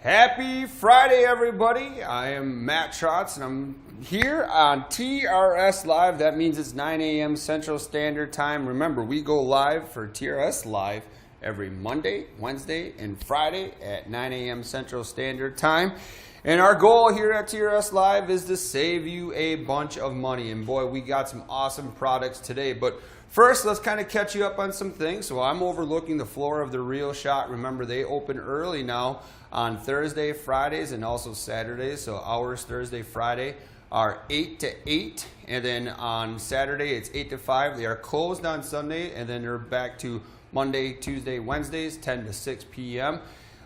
Happy Friday, everybody. I am Matt Trotz, and I'm here on TRS Live. That means it's 9 a.m. Central Standard Time. Remember, we go live for TRS Live every Monday, Wednesday, and Friday at 9 a.m. Central Standard Time. And our goal here at TRS Live is to save you a bunch of money. And boy, we got some awesome products today. But first, let's kind of catch you up on some things. So I'm overlooking the floor of the Real Shot. Remember, they open early now on Thursday, Fridays, and also Saturdays. So hours Thursday, Friday are 8 to 8. And then on Saturday, it's 8 to 5. They are closed on Sunday, and then they're back to Monday, Tuesday, Wednesdays, 10 to 6 p.m.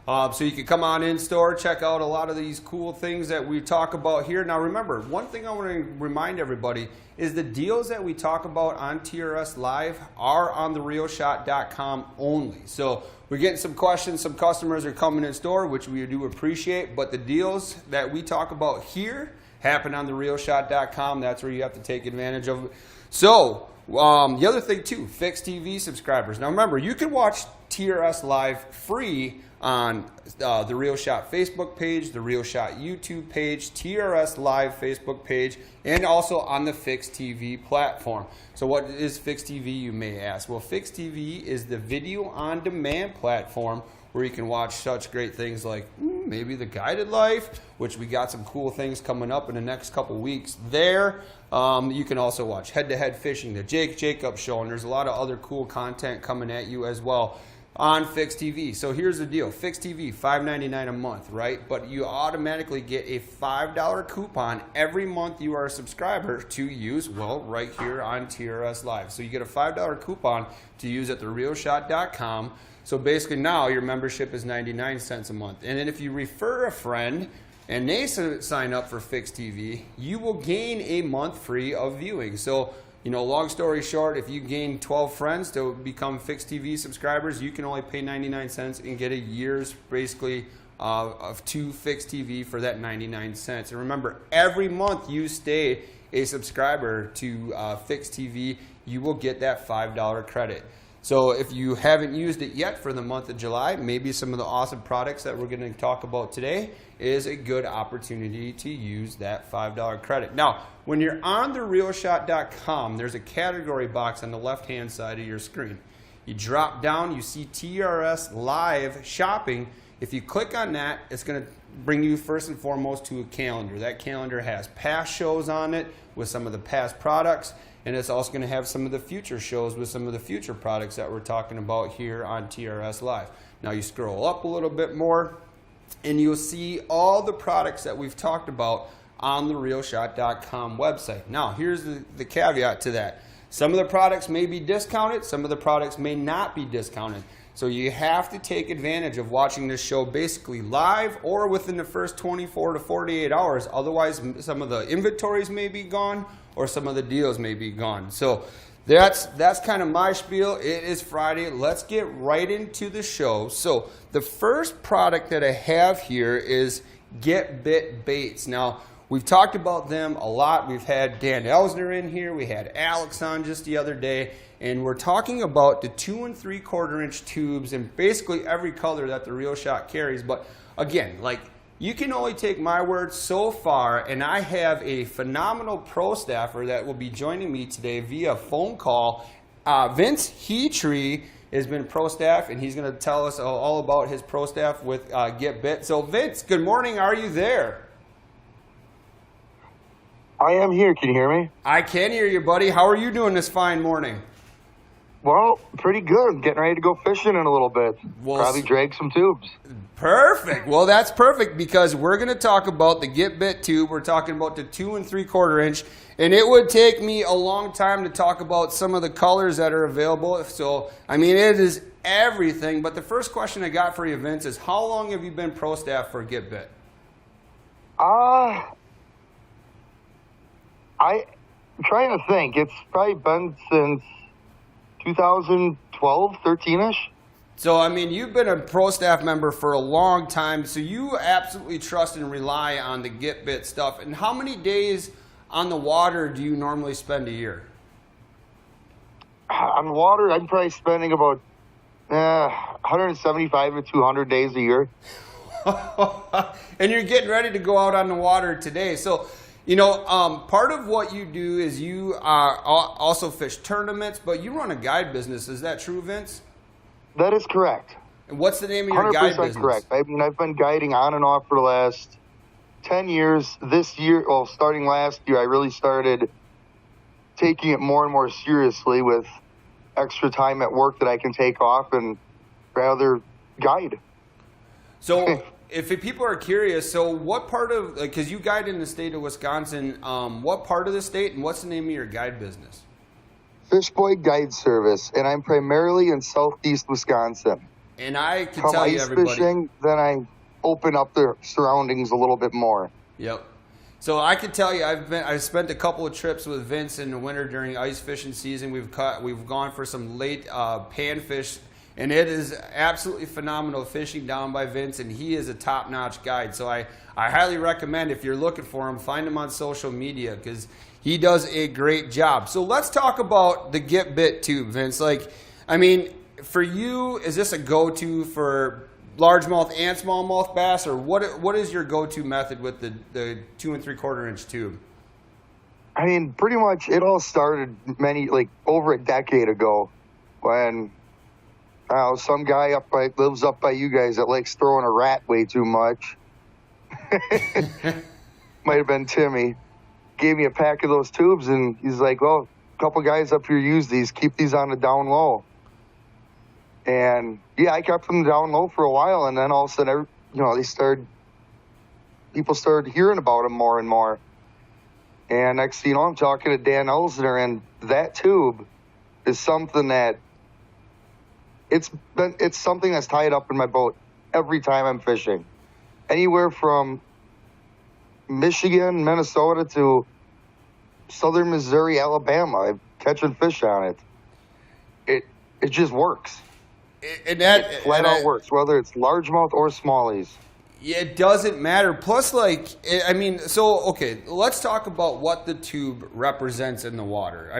So you can come on in store, check out a lot of these cool things that we talk about here. Now remember, one thing I want to remind everybody is the deals that we talk about on TRS Live are on therealshot.com only. So we're getting some questions, some customers are coming in store, which we do appreciate, but the deals that we talk about here happen on therealshot.com. That's where you have to take advantage of it. So the other thing too, fixed TV subscribers. Now remember, you can watch TRS Live free on the Real Shot Facebook page, the Real Shot YouTube page, TRS Live Facebook page, and also on the Fixed TV platform. So what is Fixed TV, you may ask? Well, Fixed TV is the video on demand platform where you can watch such great things like maybe The Guided Life, which we got some cool things coming up in the next couple weeks there. You can also watch Head to Head Fishing, the Jake Jacobs Show, and there's a lot of other cool content coming at you as well on Fixed TV. So here's the deal. Fixed TV, $5.99 a month, right? But you automatically get a $5 coupon every month you are a subscriber to use, well, right here on TRS Live. So you get a $5 coupon to use at therealshot.com. So basically now your membership is 99 cents a month. And then if you refer a friend and they sign up for Fixed TV, you will gain a month free of viewing. So, you know, long story short, if you gain 12 friends to become Fixed TV subscribers, you can only pay 99 cents and get a year's basically of 2 Fixed TV for that 99 cents. And remember, every month you stay a subscriber to Fixed TV, you will get that $5 credit. So if you haven't used it yet for the month of July, maybe some of the awesome products that we're going to talk about today is a good opportunity to use that $5 credit. Now, when you're on therealshot.com, there's a category box on the left-hand side of your screen. You drop down, you see TRS Live Shopping. If you click on that, it's going to bring you first and foremost to a calendar. That calendar has past shows on it with some of the past products. And it's also going to have some of the future shows with some of the future products that we're talking about here on TRS Live. Now you scroll up a little bit more and you'll see all the products that we've talked about on the realshot.com website. Now here's the caveat to that. Some of the products may be discounted, some of the products may not be discounted. So you have to take advantage of watching this show basically live or within the first 24 to 48 hours. Otherwise, some of the inventories may be gone or some of the deals may be gone. So that's kind of my spiel. It is Friday. Let's get right into the show. So the first product that I have here is Get Bit Baits. Now, we've talked about them a lot. We've had Dan Elsner in here. We had Alex on just the other day. And we're talking about the 2 3/4 inch tubes and basically every color that the Real Shot carries. But again, like, you can only take my word so far, and I have a phenomenal pro staffer that will be joining me today via phone call. Vince Heatree has been pro staff, and he's going to tell us all about his pro staff with Get Bit. So Vince, good morning. Are you there? I am here. Can you hear me? I can hear you, buddy. How are you doing this fine morning? Well, pretty good. Getting ready to go fishing in a little bit. Probably drag some tubes. Perfect. Well, that's perfect because we're going to talk about the Get Bit tube. We're talking about the 2 3/4 inch. And it would take me a long time to talk about some of the colors that are available. So, I mean, it is everything. But the first question I got for you, Vince, is how long have you been pro staff for Get Bit? I'm trying to think. It's probably been since 2012, 13-ish. So, I mean, you've been a pro staff member for a long time, so you absolutely trust and rely on the Get Bit stuff. And how many days on the water do you normally spend a year? On water, I'm probably spending about 175 to 200 days a year. And you're getting ready to go out on the water today. So, part of what you do is you also fish tournaments, but you run a guide business. Is that true, Vince? That is correct. And what's the name of your guide business? 100% correct. I mean, I've been guiding on and off for the last 10 years. This year, starting last year, I really started taking it more and more seriously with extra time at work that I can take off and rather guide. So if people are curious, so what part of, because you guide in the state of Wisconsin, what part of the state and what's the name of your guide business? Fish Boy Guide Service, and I'm primarily in southeast Wisconsin. And I can tell you, ice everybody, fishing, then I open up the surroundings a little bit more. Yep. So I can tell you, I've spent a couple of trips with Vince in the winter during ice fishing season. We've gone for some late panfish, and it is absolutely phenomenal fishing down by Vince, and he is a top-notch guide. So I highly recommend, if you're looking for him, find him on social media because he does a great job. So let's talk about the Get Bit tube, Vince. For you, is this a go-to for largemouth and smallmouth bass, or what is your go-to method with the 2 3/4 inch tube? I mean, pretty much it all started over a decade ago when some guy lives up by you guys that likes throwing a rat way too much. Might have been Timmy. Gave me a pack of those tubes, and he's like, well, a couple guys up here use these. Keep these on the down low. And yeah, I kept them down low for a while, and then all of a sudden, people started hearing about them more and more. And next thing you know, I'm talking to Dan Elsner, and that tube is something that it's something that's tied up in my boat every time I'm fishing. Anywhere from Michigan, Minnesota to southern Missouri, Alabama, I'm catching fish on it. It just works. It flat out works, whether it's largemouth or smallies. It doesn't matter. Plus, let's talk about what the tube represents in the water.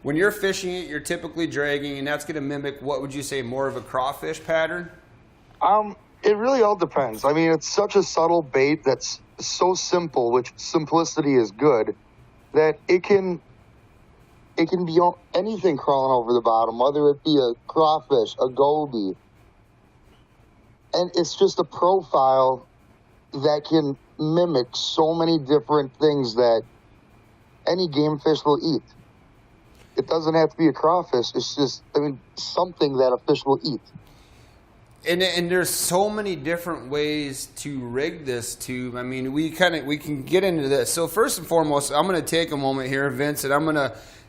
When you're fishing it, you're typically dragging, and that's going to mimic, what would you say, more of a crawfish pattern? It really all depends. It's such a subtle bait that's so simple, which simplicity is good, that it can be anything crawling over the bottom, whether it be a crawfish, a goby. And it's just a profile that can mimic so many different things that any game fish will eat. It doesn't have to be a crawfish. It's just, something that a fish will eat. And there's so many different ways to rig this tube. We can get into this. So first and foremost, I'm going to take a moment here, Vince, and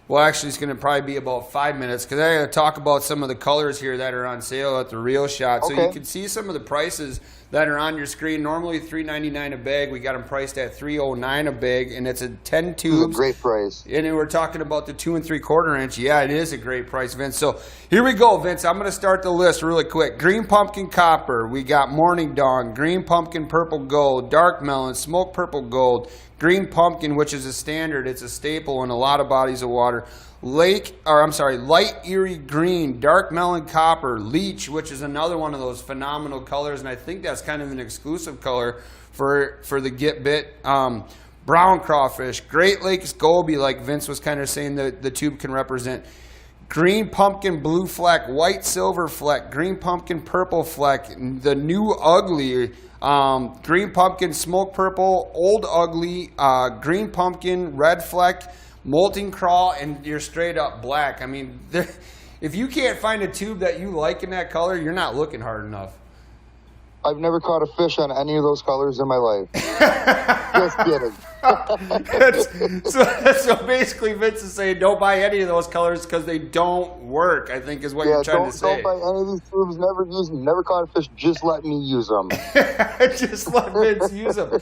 it's going to probably be about 5 minutes because I got to talk about some of the colors here that are on sale at the Reel Shot. Okay. So you can see some of the prices that are on your screen. Normally $3.99 a bag. We got them priced at $3.09 a bag, and it's a 10 tubes. It's a great price. And then we're talking about the 2 3/4 inch. Yeah, it is a great price, Vince. So here we go, Vince. I'm going to start the list really quick. Green pumpkin copper. We got morning dawn. Green pumpkin purple gold. Dark melon. Smoke purple gold. Green pumpkin, which is a standard. It's a staple in a lot of bodies of water. Light Erie green, dark melon copper, leech, which is another one of those phenomenal colors, and I think that's kind of an exclusive color for the Get Bit. Brown crawfish, Great Lakes goby, like Vince was kind of saying the tube can represent. Green pumpkin blue fleck, white silver fleck, green pumpkin purple fleck, the new ugly, green pumpkin smoke purple, old ugly, green pumpkin red fleck, molting crawl, and you're straight up black. If you can't find a tube that you like in that color, you're not looking hard enough. I've never caught a fish on any of those colors in my life. Just kidding. So basically, Vince is saying don't buy any of those colors because they don't work, I think is what you're trying to say. Don't buy any of these tubes. Never use them. Never caught a fish. Just let me use them. Just let Vince use them.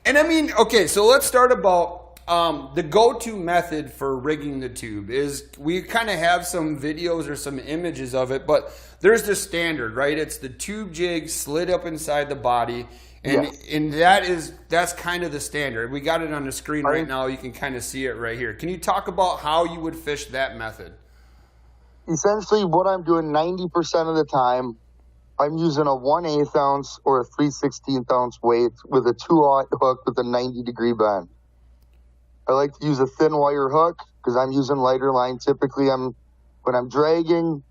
And so let's start about the go-to method for rigging the tube is we kind of have some videos or some images of it, but there's the standard, right? It's the tube jig slid up inside the body, and that's kind of the standard. We got it on the screen right now. You can kind of see it right here. Can you talk about how you would fish that method? Essentially, what I'm doing 90% of the time I'm using a 1/8 ounce or a 3/16 ounce weight with a 2/0 hook with a 90-degree bend. I like to use a thin wire hook because I'm using lighter line. Typically, when I'm dragging,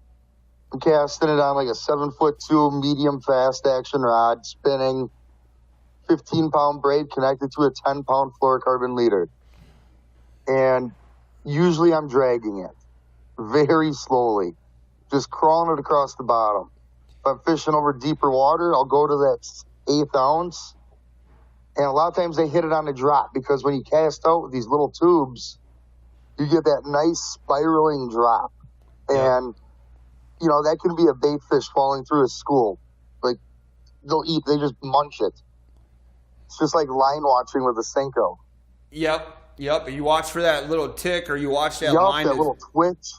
I'm casting it on like a 7'2" medium fast action rod, spinning, 15-pound braid connected to a 10-pound fluorocarbon leader. And usually I'm dragging it very slowly, just crawling it across the bottom. If I'm fishing over deeper water, I'll go to that 1/8 ounce. And a lot of times they hit it on the drop because when you cast out with these little tubes, you get that nice spiraling drop. Yeah. And, you know, that can be a bait fish falling through a school. Like, they just munch it. It's just like line watching with a Senko. Yep. You watch for that little tick, or you watch that Yup, line. that little twitch.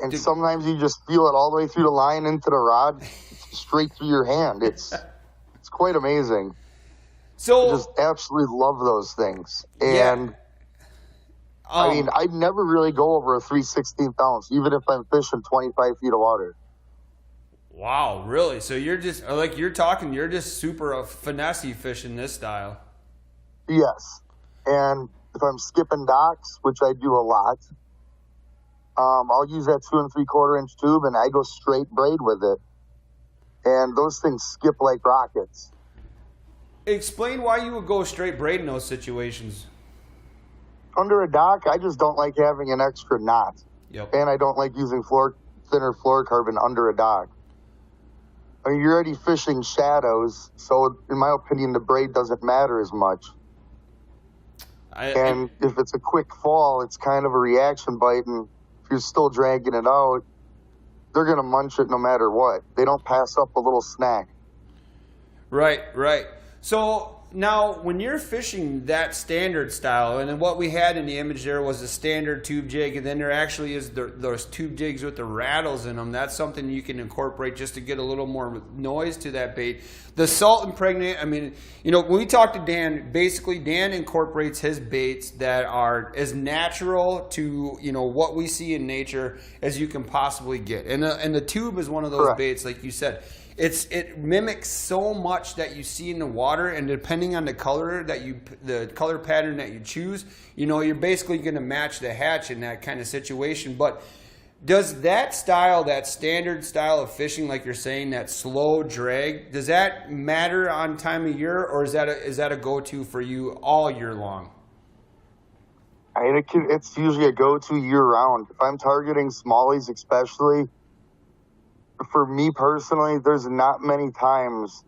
And sometimes you just feel it all the way through the line into the rod, straight through your hand. It's quite amazing. So I just absolutely love those things. yeah. And I mean, I'd never really go over a 3/16 ounce, even if I'm fishing 25 feet of water. Wow, really? So you're just you're just super finessey fishing this style. Yes. And if I'm skipping docks, which I do a lot, I'll use that 2 3/4 inch tube and I go straight braid with it. And those things skip like rockets. Explain why you would go straight braid in those situations. Under a dock, I just don't like having an extra knot. Yep. And I don't like using thinner fluorocarbon under a dock. I mean, you're already fishing shadows, so in my opinion, the braid doesn't matter as much. If it's a quick fall, it's kind of a reaction bite, and if you're still dragging it out, they're going to munch it no matter what. They don't pass up a little snack. Right. So now, when you're fishing that standard style, and then what we had in the image there was a standard tube jig, and then there actually is those tube jigs with the rattles in them. That's something you can incorporate just to get a little more noise to that bait. The salt impregnate, I mean, you know, when we talk to Dan, basically Dan incorporates his baits that are as natural to, you know, what we see in nature as you can possibly get. And the tube is one of those Correct. baits, like you said. It mimics so much that you see in the water, and depending on the color pattern that you choose, you know, you're basically going to match the hatch in that kind of situation. But does that standard style of fishing, like you're saying, that slow drag, does that matter on time of year, or is that a go-to for you all year long? It's usually a go-to year-round. If I'm targeting smallies especially, for me personally, there's not many times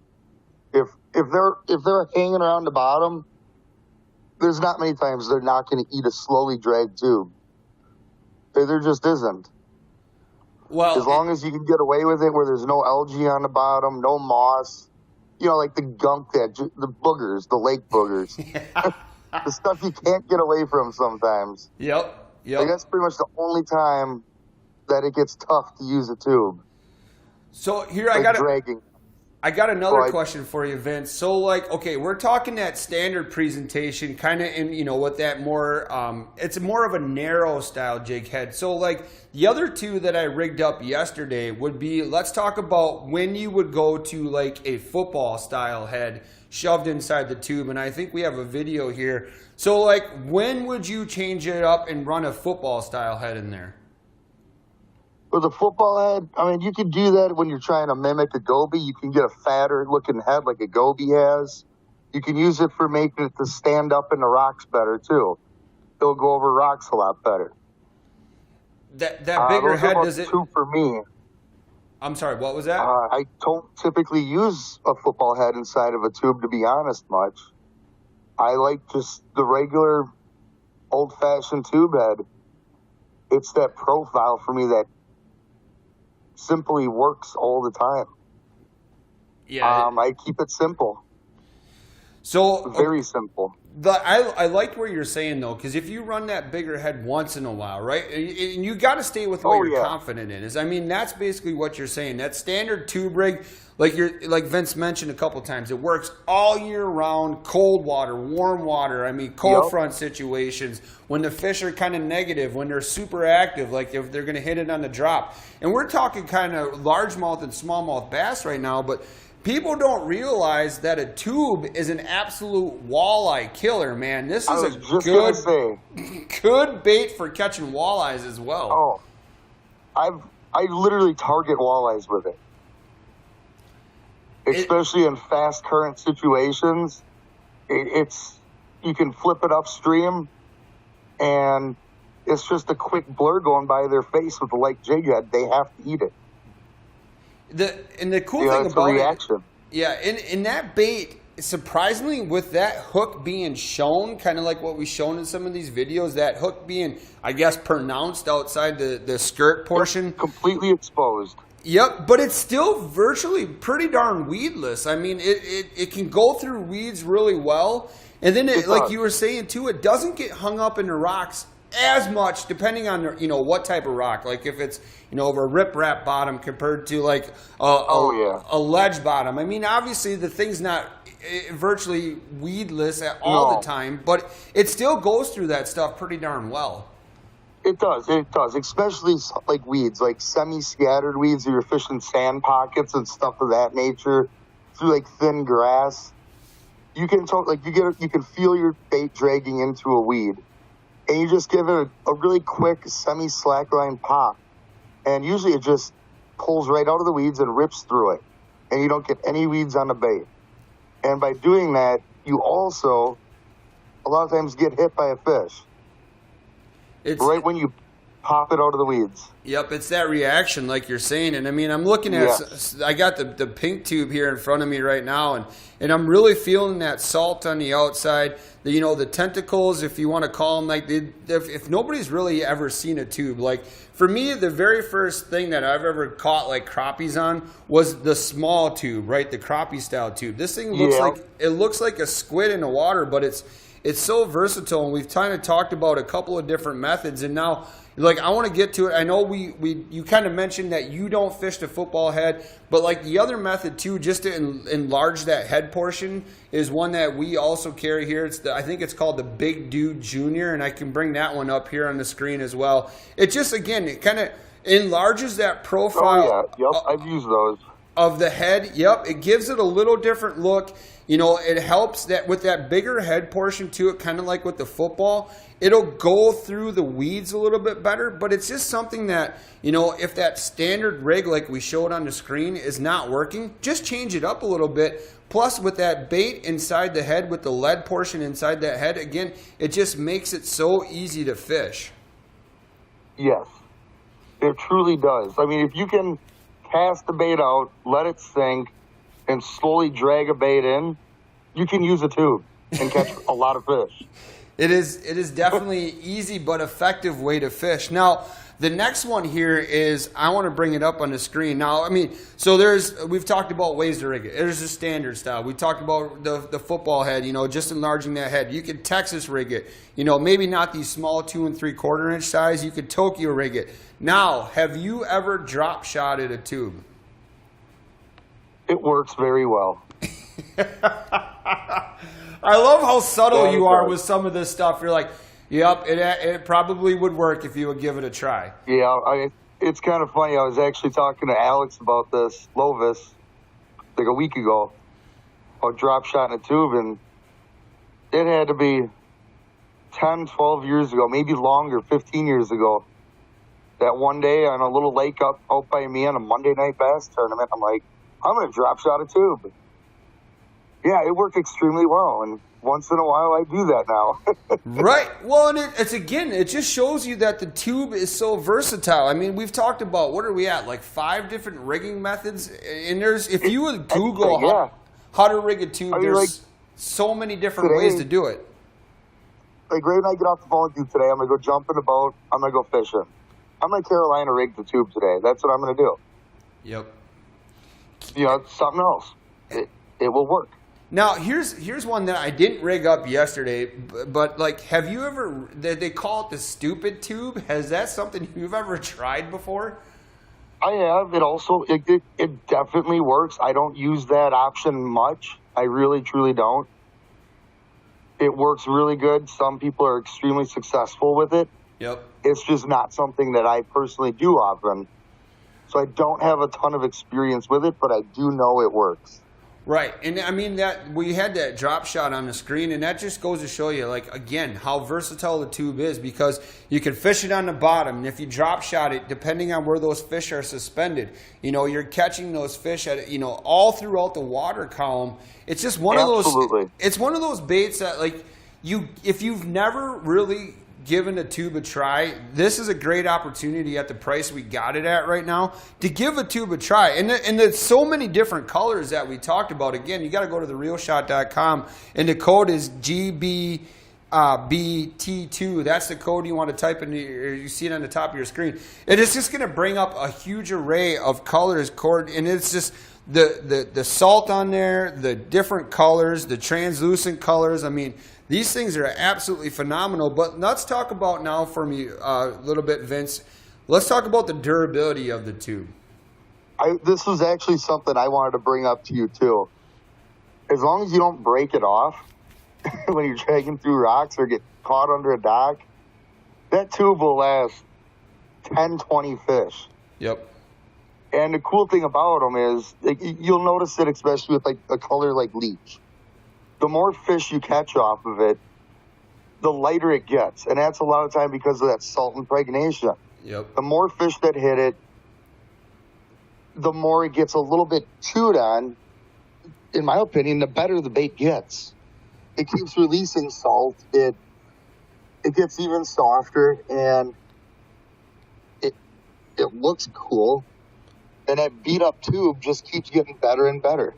if they're hanging around the bottom, there's not many times they're not going to eat a slowly dragged tube. There just isn't. Well, as long as you can get away with it, where there's no algae on the bottom, no moss, you know, like the gunk the boogers, the lake boogers, the stuff you can't get away from sometimes. Yep. Like that's pretty much the only time that it gets tough to use a tube. So here like I got another question for you, Vince. So like, okay, we're talking that standard presentation, kind of in, you know, with that more, it's more of a narrow style jig head. So like the other two that I rigged up yesterday would be, let's talk about when you would go to like a football style head shoved inside the tube. And I think we have a video here. So like, when would you change it up and run a football style head in there? With a football head, I mean, you can do that when you're trying to mimic a goby. You can get a fatter looking head like a goby has. You can use it for making it to stand up in the rocks better too. It'll go over rocks a lot better. That bigger head, does it? Two for me. I'm sorry, what was that? I don't typically use a football head inside of a tube, to be honest, much. I like just the regular old-fashioned tube head. It's that profile for me that simply works all the time. Yeah. I keep it simple. So Very simple. I liked where you're saying though, because if you run that bigger head once in a while, right, and you got to stay with what you're confident in. Is I mean that's basically what you're saying. That standard tube rig, like Vince mentioned a couple times, it works all year round. Cold water, warm water. I mean cold front situations when the fish are kind of negative, when they're super active, like if they're going to hit it on the drop. And we're talking kind of largemouth and smallmouth bass right now, but people don't realize that a tube is an absolute walleye killer, man. This is a good bait for catching walleyes as well. Oh, I literally target walleyes with it, especially in fast current situations. You can flip it upstream, and it's just a quick blur going by their face with a light jig head. They have to eat it. The cool thing about it, in that bait, surprisingly, with that hook being shown, kind of like what we've shown in some of these videos, that hook being, I guess, pronounced outside the skirt portion. Completely exposed. Yep, but it's still virtually pretty darn weedless. I mean, it can go through weeds really well. And then, like you were saying, too, it doesn't get hung up in the rocks as much, depending on what type of rock. Like if it's over a riprap bottom compared to like a ledge bottom. I mean, obviously the thing's not virtually weedless all the time, but it still goes through that stuff pretty darn well. It does, especially like weeds, like semi-scattered weeds, or you're fishing sand pockets and stuff of that nature through like thin grass. You can you can feel your bait dragging into a weed. And you just give it a really quick semi-slackline pop. And usually it just pulls right out of the weeds and rips through it. And you don't get any weeds on the bait. And by doing that, you also, a lot of times, get hit by a fish. Right when you pop it out of the weeds. Yep, it's that reaction like you're saying. And I mean, I'm looking at, I got the pink tube here in front of me right now, and I'm really feeling that salt on the outside. The tentacles, if you want to call them, like if nobody's really ever seen a tube, like for me, the very first thing that I've ever caught like crappies on was the small tube, right? The crappie style tube. This thing looks like a squid in the water, but it's so versatile, and we've kind of talked about a couple of different methods, and now, like, I want to get to it. I know you kind of mentioned that you don't fish the football head, but like the other method too, just to enlarge that head portion, is one that we also carry here. I think it's called the Big Dude Junior, and I can bring that one up here on the screen as well. It just, again, it kind of enlarges that profile. Oh, yeah. Yep, I've used those. Of the head. Yep, it gives it a little different look. It helps that with that bigger head portion to it, kind of like with the football, it'll go through the weeds a little bit better. But it's just something that, if that standard rig like we showed on the screen is not working, just change it up a little bit. Plus, with that bait inside the head, with the lead portion inside that head, again, it just makes it so easy to fish. Yes, it truly does. I mean, if you can cast the bait out, let it sink, and slowly drag a bait in, you can use a tube and catch a lot of fish. It is definitely easy but effective way to fish. Now, the next one here is, I want to bring it up on the screen. Now, I mean, so we've talked about ways to rig it. There's a standard style. We talked about the football head, just enlarging that head. You could Texas rig it. Maybe not these small 2 3/4 inch size. You could Tokyo rig it. Now, have you ever drop shotted a tube? It works very well. I love how subtle you are with some of this stuff. You're like, yep, it probably would work if you would give it a try. Yeah, it's kind of funny. I was actually talking to Alex about this, Lovis, like a week ago, about drop shot in a tube, and it had to be 10, 12 years ago, maybe longer, 15 years ago, that one day on a little lake out by me on a Monday night bass tournament, I'm like, I'm going to drop shot a tube. Yeah, it worked extremely well, and once in a while I do that now. Right. Well, and it just shows you that the tube is so versatile. I mean, we've talked about, what are we at, like 5 different rigging methods? And if you would Google how to rig a tube, there's so many different ways to do it. Like right when I get off the phone with you today, I'm going to go jump in a boat, I'm going to go fishing. I'm going to Carolina rig the tube today. That's what I'm going to do. Yep. It's something else. It will work. Now, here's one that I didn't rig up yesterday, but like, have you ever, they call it the stupid tube. Has that something you've ever tried before? I have. It definitely works. I don't use that option much. I really, truly don't. It works really good. Some people are extremely successful with it. Yep. It's just not something that I personally do often. So I don't have a ton of experience with it, but I do know it works. Right, and I mean that we had that drop shot on the screen, and that just goes to show you, like, again, how versatile the tube is, because you can fish it on the bottom, and if you drop shot it, depending on where those fish are suspended, you know, you're catching those fish at, you know, all throughout the water column. It's just one of those. It's one of those baits that, like, if you've never really given a tube a try, this is a great opportunity at the price we got it at right now to give a tube a try. And there's so many different colors that we talked about. Again, you got to go to therealshot.com, and the code is GBBT2. That's the code you want to type in. You see it on the top of your screen. And it's just going to bring up a huge array of colors, and it's just the salt on there, the different colors, the translucent colors. I mean, these things are absolutely phenomenal. But let's talk about now for me a little bit, Vince. Let's talk about the durability of the tube. This was actually something I wanted to bring up to you, too. As long as you don't break it off when you're dragging through rocks or get caught under a dock, that tube will last 10, 20 fish. Yep. And the cool thing about them is, you'll notice it especially with like a color like leech. The more fish you catch off of it, the lighter it gets. And that's a lot of time because of that salt impregnation. Yep. The more fish that hit it, the more it gets a little bit chewed on. In my opinion, the better the bait gets. It keeps releasing salt. It gets even softer, and it looks cool. And that beat up tube just keeps getting better and better.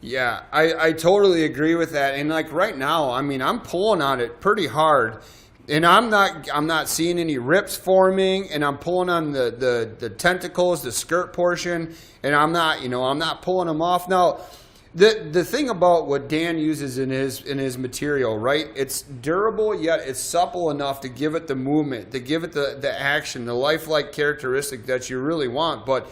Yeah, I totally agree with that. And like right now, I mean, I'm pulling on it pretty hard, and I'm not seeing any rips forming, and I'm pulling on the tentacles, the skirt portion, and I'm not pulling them off. Now, the thing about what Dan uses in his material, right? It's durable, yet it's supple enough to give it the movement, to give it the action, the lifelike characteristic that you really want. But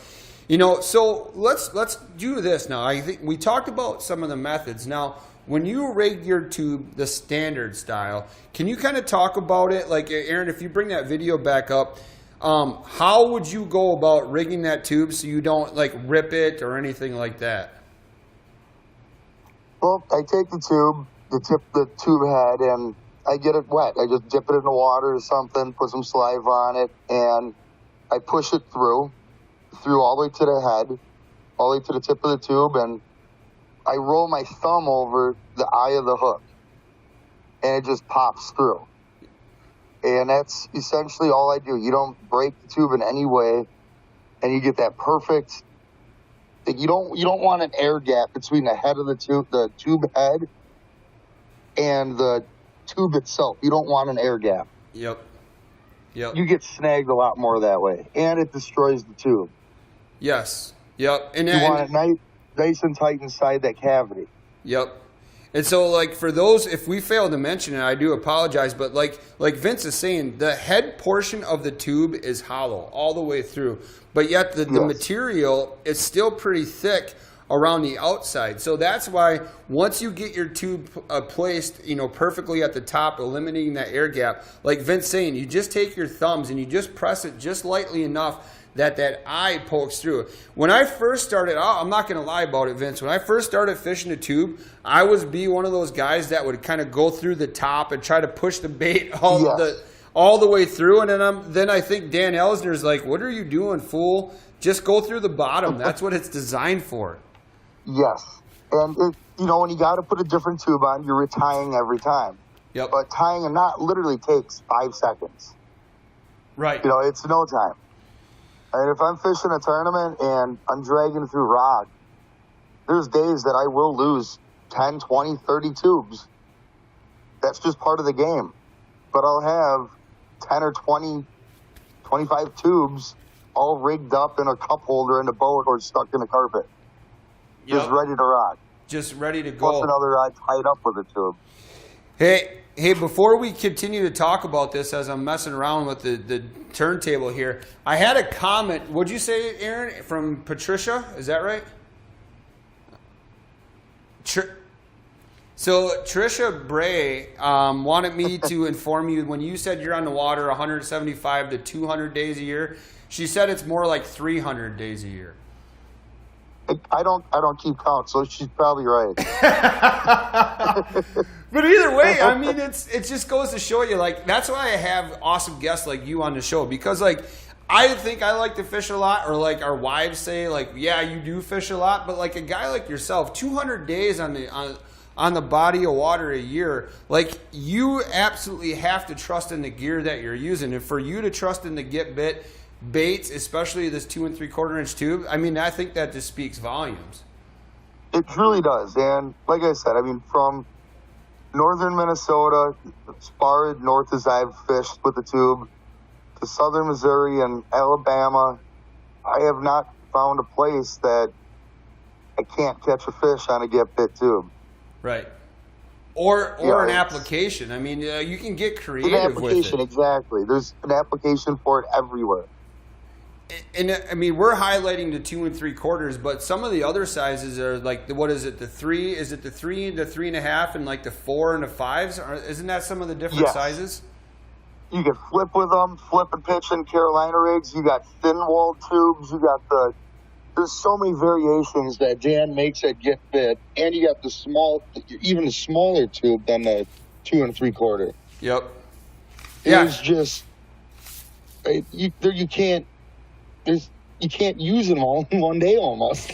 you know, so let's do this now. I think we talked about some of the methods. Now, when you rig your tube the standard style, can you kind of talk about it? Like, Aaron, if you bring that video back up, how would you go about rigging that tube so you don't like rip it or anything like that? Well, I take the tube head, and I get it wet. I just dip it in the water or something, put some saliva on it, and I push it through all the way to the head, all the way to the tip of the tube, and I roll my thumb over the eye of the hook, and it just pops through. And that's essentially all I do. You don't break the tube in any way, and you get that perfect. You don't want an air gap between the head of the tube head, and the tube itself. You don't want an air gap. Yep. You get snagged a lot more that way, and it destroys the tube. Yes. Yep. And you want it nice and tight inside that cavity. Yep. And so, like, for those, if we failed to mention it, I do apologize, but like Vince is saying, the head portion of the tube is hollow all the way through, but yet the material is still pretty thick around the outside. So that's why once you get your tube placed, you know, perfectly at the top, eliminating that air gap, like Vince saying, you just take your thumbs and you just press it just lightly enough that eye pokes through. When I first started, I'm not going to lie about it, Vince. When I first started fishing a tube, I would be one of those guys that would kind of go through the top and try to push the bait all the way through. And then I think Dan Elsner's like, "What are you doing, fool? Just go through the bottom. That's what it's designed for." Yes, and when you got to put a different tube on, you're retying every time. Yep. But tying a knot literally takes 5 seconds. Right. It's no time. And if I'm fishing a tournament and I'm dragging through rock, there's days that I will lose 10, 20, 30 tubes. That's just part of the game. But I'll have 10 or 20, 25 tubes all rigged up in a cup holder in a boat or stuck in a carpet. Just ready to rock. just ready to Plus go. another rod tied up with a tube. Hey, before we continue to talk about this, as I'm messing around with the turntable here, I had a comment. What'd you say, Aaron, from Patricia? Is that right? So Trisha Bray wanted me to inform you, when you said you're on the water 175 to 200 days a year, she said it's more like 300 days a year. I don't keep count, so she's probably right. But either way, I mean, it just goes to show you, like, that's why I have awesome guests like you on the show, because, like, I think I like to fish a lot, or like our wives say, like, yeah, you do fish a lot, but like a guy like yourself, 200 days on the body of water a year, like, you absolutely have to trust in the gear that you're using. And for you to trust in the Get Bit baits, especially this 2 3/4 inch tube, I mean, I think that just speaks volumes. It truly does. And like I said, I mean, from northern Minnesota, as far north as I've fished with the tube, to southern Missouri and Alabama, I have not found a place that I can't catch a fish on a Get Bit tube. Right. Or an application. I mean, you can get creative an application, with it. Exactly. There's an application for it everywhere. And I mean, we're highlighting the 2 3/4, but some of the other sizes are like, what is it? The 3? Is it the 3 and the 3.5, and like the 4 and the 5s? Isn't that some of the different sizes? You can flip with them, flip and pitch in Carolina rigs. You got thin walled tubes. You got there's so many variations that Dan makes at Get Bit, and you got even the smaller tube than the 2 3/4. Yep. It's just you can't use them all in one day almost.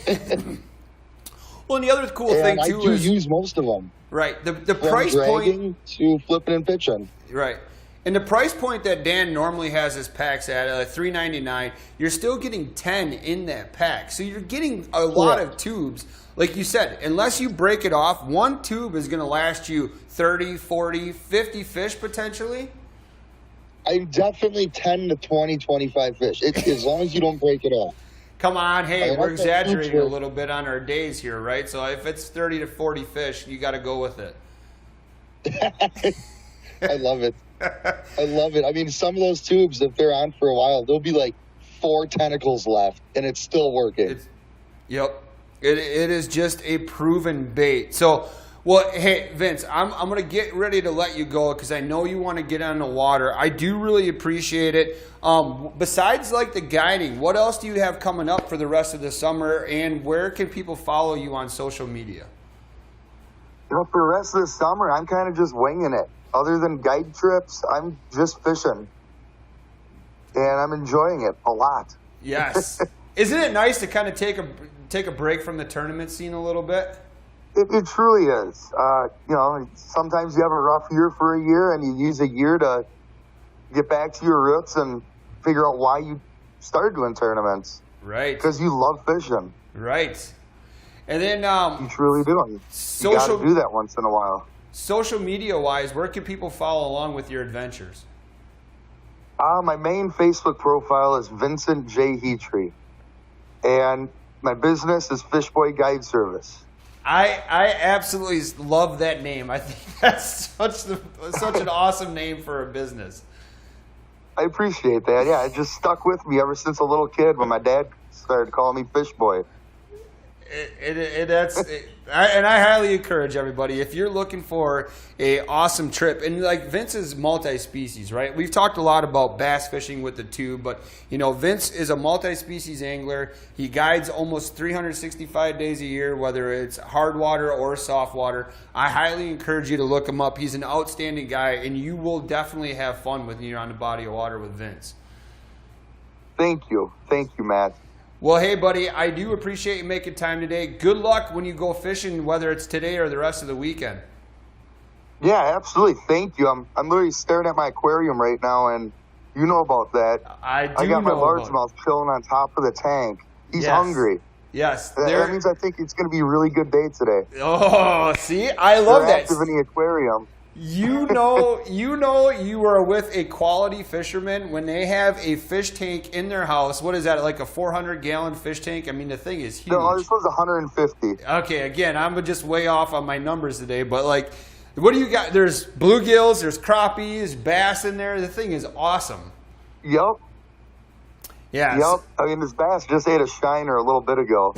Well, and the other cool thing too is I use most of them. Right. The price point to flipping and pitching. Right. And the price point that Dan normally has his packs at $3.99, you're still getting 10 in that pack. So you're getting a lot of tubes. Like you said, unless you break it off, one tube is going to last you 30, 40, 50 fish potentially. I definitely 10 to 20, 25 fish. As long as you don't break it off. Come on, hey, we're exaggerating a little bit on our days here, right? So if it's 30 to 40 fish, you got to go with it. I love it. I love it. I mean, some of those tubes, if they're on for a while, there'll be like 4 tentacles left, and it's still working. Yep. It is just a proven bait. So, well, hey, Vince, I'm going to get ready to let you go because I know you want to get on the water. I do really appreciate it. Besides, like, the guiding, what else do you have coming up for the rest of the summer, and where can people follow you on social media? For the rest of the summer, I'm kind of just winging it. Other than guide trips, I'm just fishing. And I'm enjoying it a lot. Yes. Isn't it nice to kind of take a break from the tournament scene a little bit? It truly is. Sometimes you have a rough year for a year, and you use a year to get back to your roots and figure out why you started doing tournaments. Right. Because you love fishing. Right. And then you truly do. You got to do that once in a while. Social media-wise, where can people follow along with your adventures? My main Facebook profile is Vincent J. Heatree. And my business is Fish Boy Guide Service. I absolutely love that name. I think that's such an awesome name for a business. I appreciate that. Yeah, it just stuck with me ever since a little kid when my dad started calling me Fish Boy. And I highly encourage everybody, if you're looking for a awesome trip, and like Vince is multi-species, right? We've talked a lot about bass fishing with the tube, but Vince is a multi-species angler. He guides almost 365 days a year, whether it's hard water or soft water. I highly encourage you to look him up. He's an outstanding guy, and you will definitely have fun when you're on the body of water with Vince. Thank you, Matt. Well, hey, buddy, I do appreciate you making time today. Good luck when you go fishing, whether it's today or the rest of the weekend. Yeah, absolutely. Thank you. I'm literally staring at my aquarium right now, and you know about that. I got my largemouth chilling on top of the tank. He's hungry. Yes. That means I think it's going to be a really good day today. Oh, see? I love that. Active in the aquarium. you are with a quality fisherman when they have a fish tank in their house. What is that, like a 400-gallon fish tank? I mean, the thing is huge. No, this was 150. Okay, again, I'm just way off on my numbers today, but like, what do you got? There's bluegills, there's crappies, bass in there. The thing is awesome. Yep. Yeah. Yep. I mean, this bass just ate a shiner a little bit ago.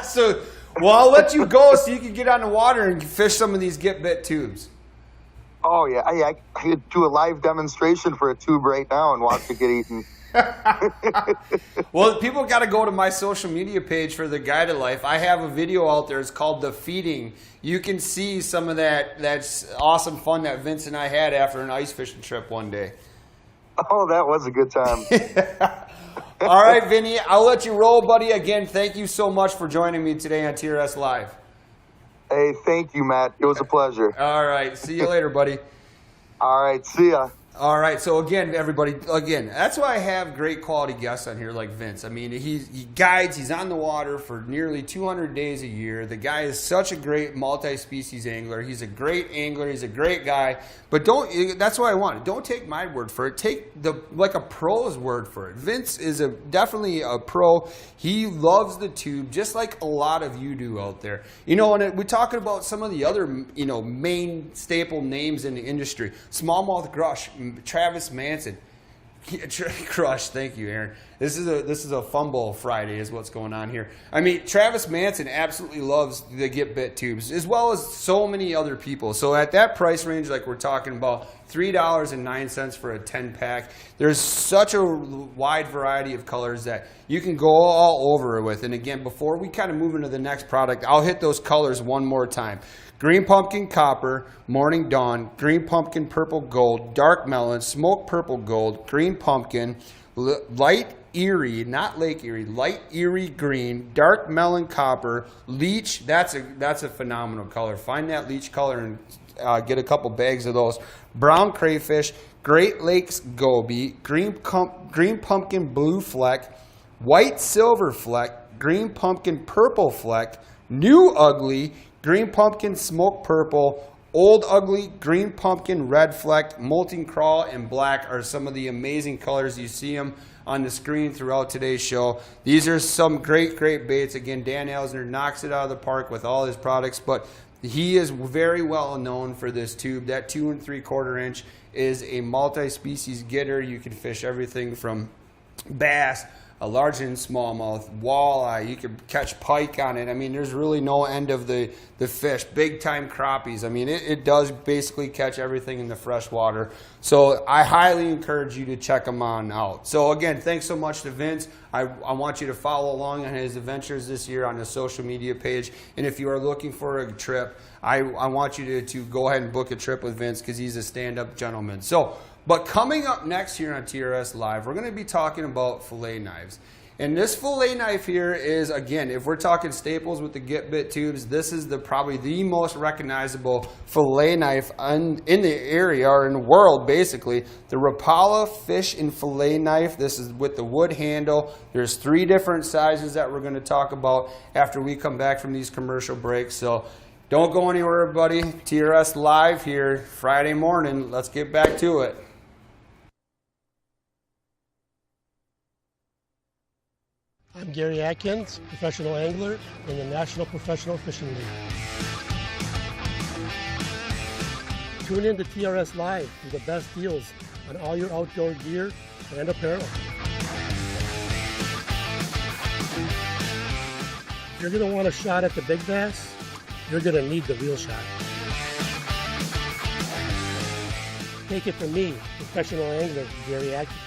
So, well, I'll let you go so you can get on the water and fish some of these get bit tubes. Oh, yeah. I could do a live demonstration for a tube right now and watch it get eaten. Well, people got to go to my social media page for the Guided Life. I have a video out there. It's called The Feeding. You can see some of that's awesome fun that Vince and I had after an ice fishing trip one day. Oh, that was a good time. All right, Vinny, I'll let you roll, buddy. Again, thank you so much for joining me today on TRS Live. Hey, thank you, Matt. It was a pleasure. All right, see you later, buddy. All right, see ya. All right, so again, everybody, that's why I have great quality guests on here like Vince. I mean, he guides, he's on the water for nearly 200 days a year. The guy is such a great multi-species angler. He's a great angler. He's a great guy. But that's what I want. Don't take my word for it. Take like a pro's word for it. Vince is definitely a pro. He loves the tube just like a lot of you do out there. You know, and we're talking about some of the other, main staple names in the industry. Smallmouth Grush, Travis Manson, Crush. Thank you, Aaron. This is a fumble Friday, is what's going on here. I mean, Travis Manson absolutely loves the get bit tubes, as well as so many other people. So at that price range, like we're talking about, $3.09 for a 10-pack. There's such a wide variety of colors that you can go all over with. And again, before we kind of move into the next product, I'll hit those colors one more time. Green pumpkin copper, morning dawn, green pumpkin purple gold, dark melon, smoke purple gold, green pumpkin, light Erie, not Lake Erie, light Erie green, dark melon copper, leech. That's a phenomenal color. Find that leech color and get a couple bags of those. Brown crayfish, Great Lakes goby, green pumpkin blue fleck, white silver fleck, green pumpkin purple fleck, new ugly, green pumpkin smoke purple, old ugly, green pumpkin red fleck, molting crawl, and black are some of the amazing colors. You see them on the screen throughout today's show. These are some great baits. Again, Dan Elsner knocks it out of the park with all his products, but he is very well known for this tube. That 2 3/4 inch is a multi-species getter. You can fish everything from bass, a large and smallmouth, walleye. You can catch pike on it. I mean, there's really no end of the fish. Big time crappies. I mean, it does basically catch everything in the fresh water. So I highly encourage you to check them on out. So again, thanks so much to Vince. I want you to follow along on his adventures this year on his social media page. And if you are looking for a trip, I want you to go ahead and book a trip with Vince because he's a stand-up gentleman. But coming up next here on TRS Live, we're going to be talking about fillet knives. And this fillet knife here is, again, if we're talking staples with the get bit tubes, this is probably the most recognizable fillet knife in the area or in the world, basically. The Rapala fish and fillet knife. This is with the wood handle. There's 3 different sizes that we're going to talk about after we come back from these commercial breaks. So don't go anywhere, everybody. TRS Live here Friday morning. Let's get back to it. I'm Gary Atkins, professional angler in the National Professional Fishing League. Tune in to TRS Live for the best deals on all your outdoor gear and apparel. If you're going to want a shot at the big bass, you're going to need the real shot. Take it from me, professional angler Gary Atkins.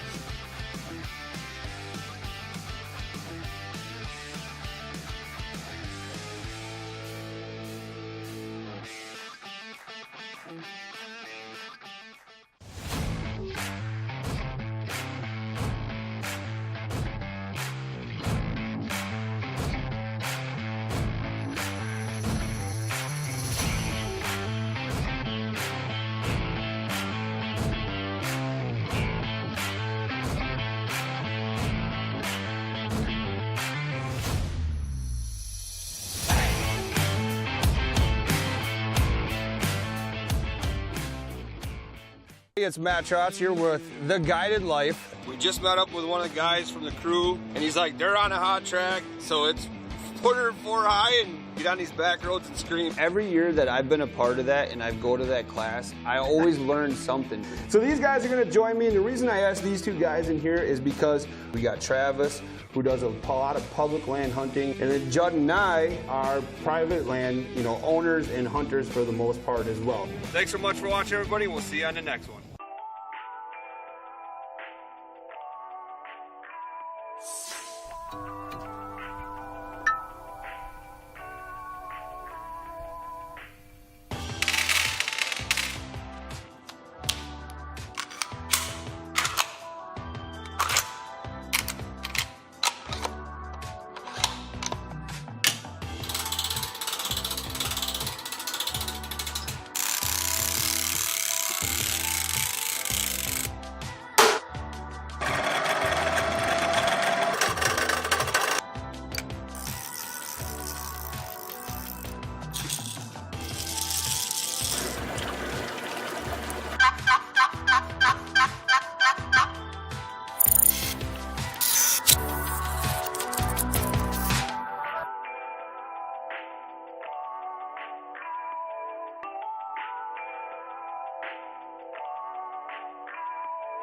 It's Matt Trotz here with The Guided Life. We just met up with one of the guys from the crew, and he's like, they're on a hot track, so it's put her 4 high and get on these back roads and scream. Every year that I've been a part of that and I go to that class, I always learn something. So these guys are gonna join me, and the reason I asked these 2 guys in here is because we got Travis, who does a lot of public land hunting, and then Judd and I are private land, owners and hunters for the most part as well. Thanks so much for watching, everybody. We'll see you on the next one.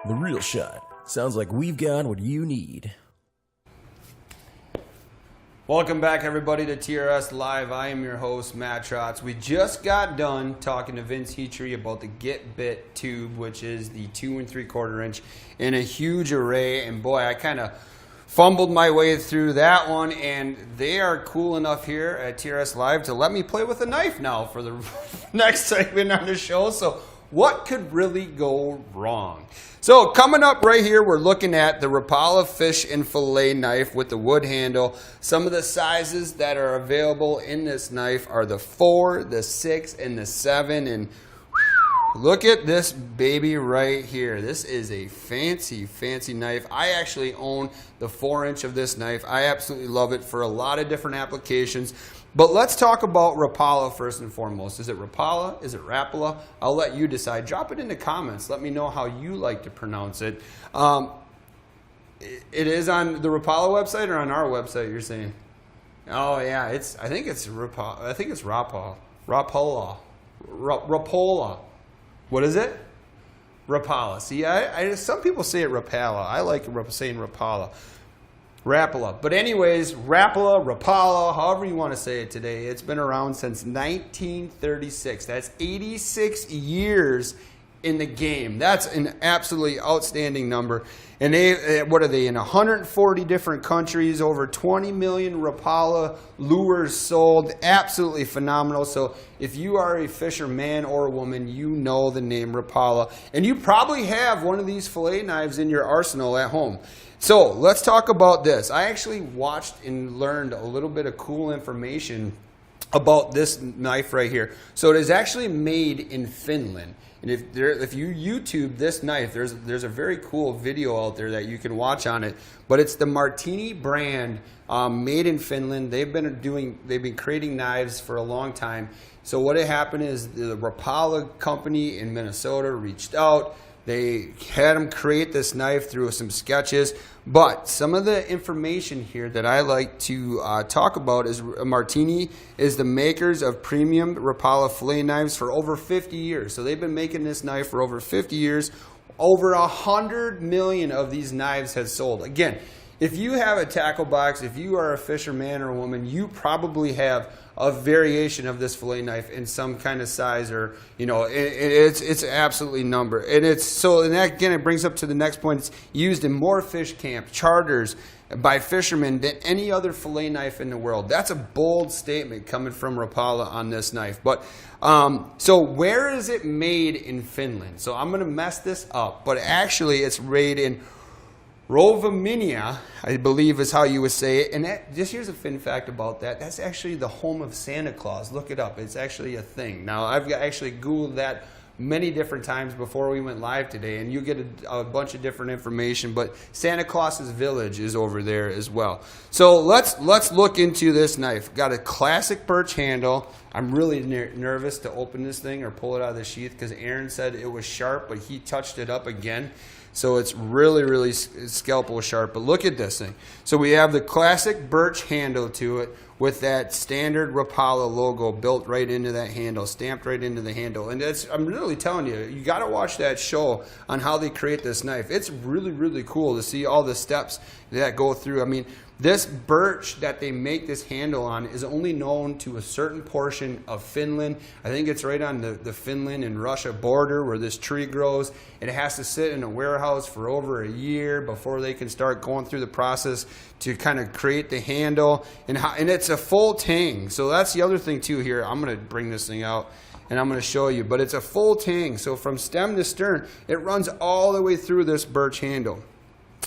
The Real Shot. Sounds like we've got what you need. Welcome back, everybody, to TRS Live. I am your host, Matt Trotz. We just got done talking to Vince Heatrey about the Get Bit tube, which is the 2 3/4 inch in a huge array. And boy, I kind of fumbled my way through that one, and they are cool enough here at TRS Live to let me play with a knife now for the next segment on the show. So what could really go wrong? So coming up right here, we're looking at the Rapala fish and fillet knife with the wood handle. Some of the sizes that are available in this knife are the 4, the 6, and the 7. And look at this baby right here. This is a fancy, fancy knife. I actually own the 4-inch of this knife. I absolutely love it for a lot of different applications. But let's talk about Rapala first and foremost. Is it Rapala? Is it Rapala? I'll let you decide. Drop it in the comments. Let me know how you like to pronounce it. It is on the Rapala website or on our website, you're saying? Oh, yeah. I think it's Rapala. I think it's Rapala. Rapala. Rapala. What is it? Rapala. See, some people say it Rapala. I like saying Rapala. Rapala. But anyways, Rapala, Rapala, however you want to say it today, it's been around since 1936. That's 86 years in the game. That's an absolutely outstanding number. And what are they, in 140 different countries, over 20 million Rapala lures sold. Absolutely phenomenal. So if you are a fisherman or a woman, you know the name Rapala. And you probably have one of these fillet knives in your arsenal at home. So let's talk about this. I actually watched and learned a little bit of cool information about this knife right here. So it is actually made in Finland. And if you YouTube this knife, there's a very cool video out there that you can watch on it. But it's the Martini brand, made in Finland. They've been creating knives for a long time. So what had happened is the Rapala company in Minnesota reached out. They had them create this knife through some sketches. But some of the information here that I like to talk about is Martini is the makers of premium Rapala fillet knives for over 50 years. So they've been making this knife for over 50 years. Over 100 million of these knives have sold. Again, if you have a tackle box, if you are a fisherman or a woman, you probably have a variation of this fillet knife in some kind of size, or it's absolutely number. And that again, it brings up to the next point. It's used in more fish camp charters by fishermen than any other fillet knife in the world. That's a bold statement coming from Rapala on this knife. But so where is it made in Finland? So I'm going to mess this up, but actually it's made in Rovaniemi, I believe is how you would say it. And just here's a fun fact about that. That's actually the home of Santa Claus. Look it up. It's actually a thing. Now, I've actually Googled that many different times before we went live today, and you get a bunch of different information. But Santa Claus's Village is over there as well. So let's look into this knife. Got a classic birch handle. I'm really nervous to open this thing or pull it out of the sheath because Aaron said it was sharp, but he touched it up again. So it's really scalpel sharp. But look at this thing. So we have the classic birch handle to it with that standard Rapala logo built right into that handle, stamped right into the handle. And I'm really telling you, you got to watch that show on how they create this knife. It's really cool to see all the steps that go through. I mean, this birch that they make this handle on is only known to a certain portion of Finland. I think it's right on the Finland and Russia border where this tree grows. It has to sit in a warehouse for over a year before they can start going through the process to kind of create the handle. And it's a full tang. So that's the other thing too here. I'm going to bring this thing out and I'm going to show you. But it's a full tang. So from stem to stern, it runs all the way through this birch handle.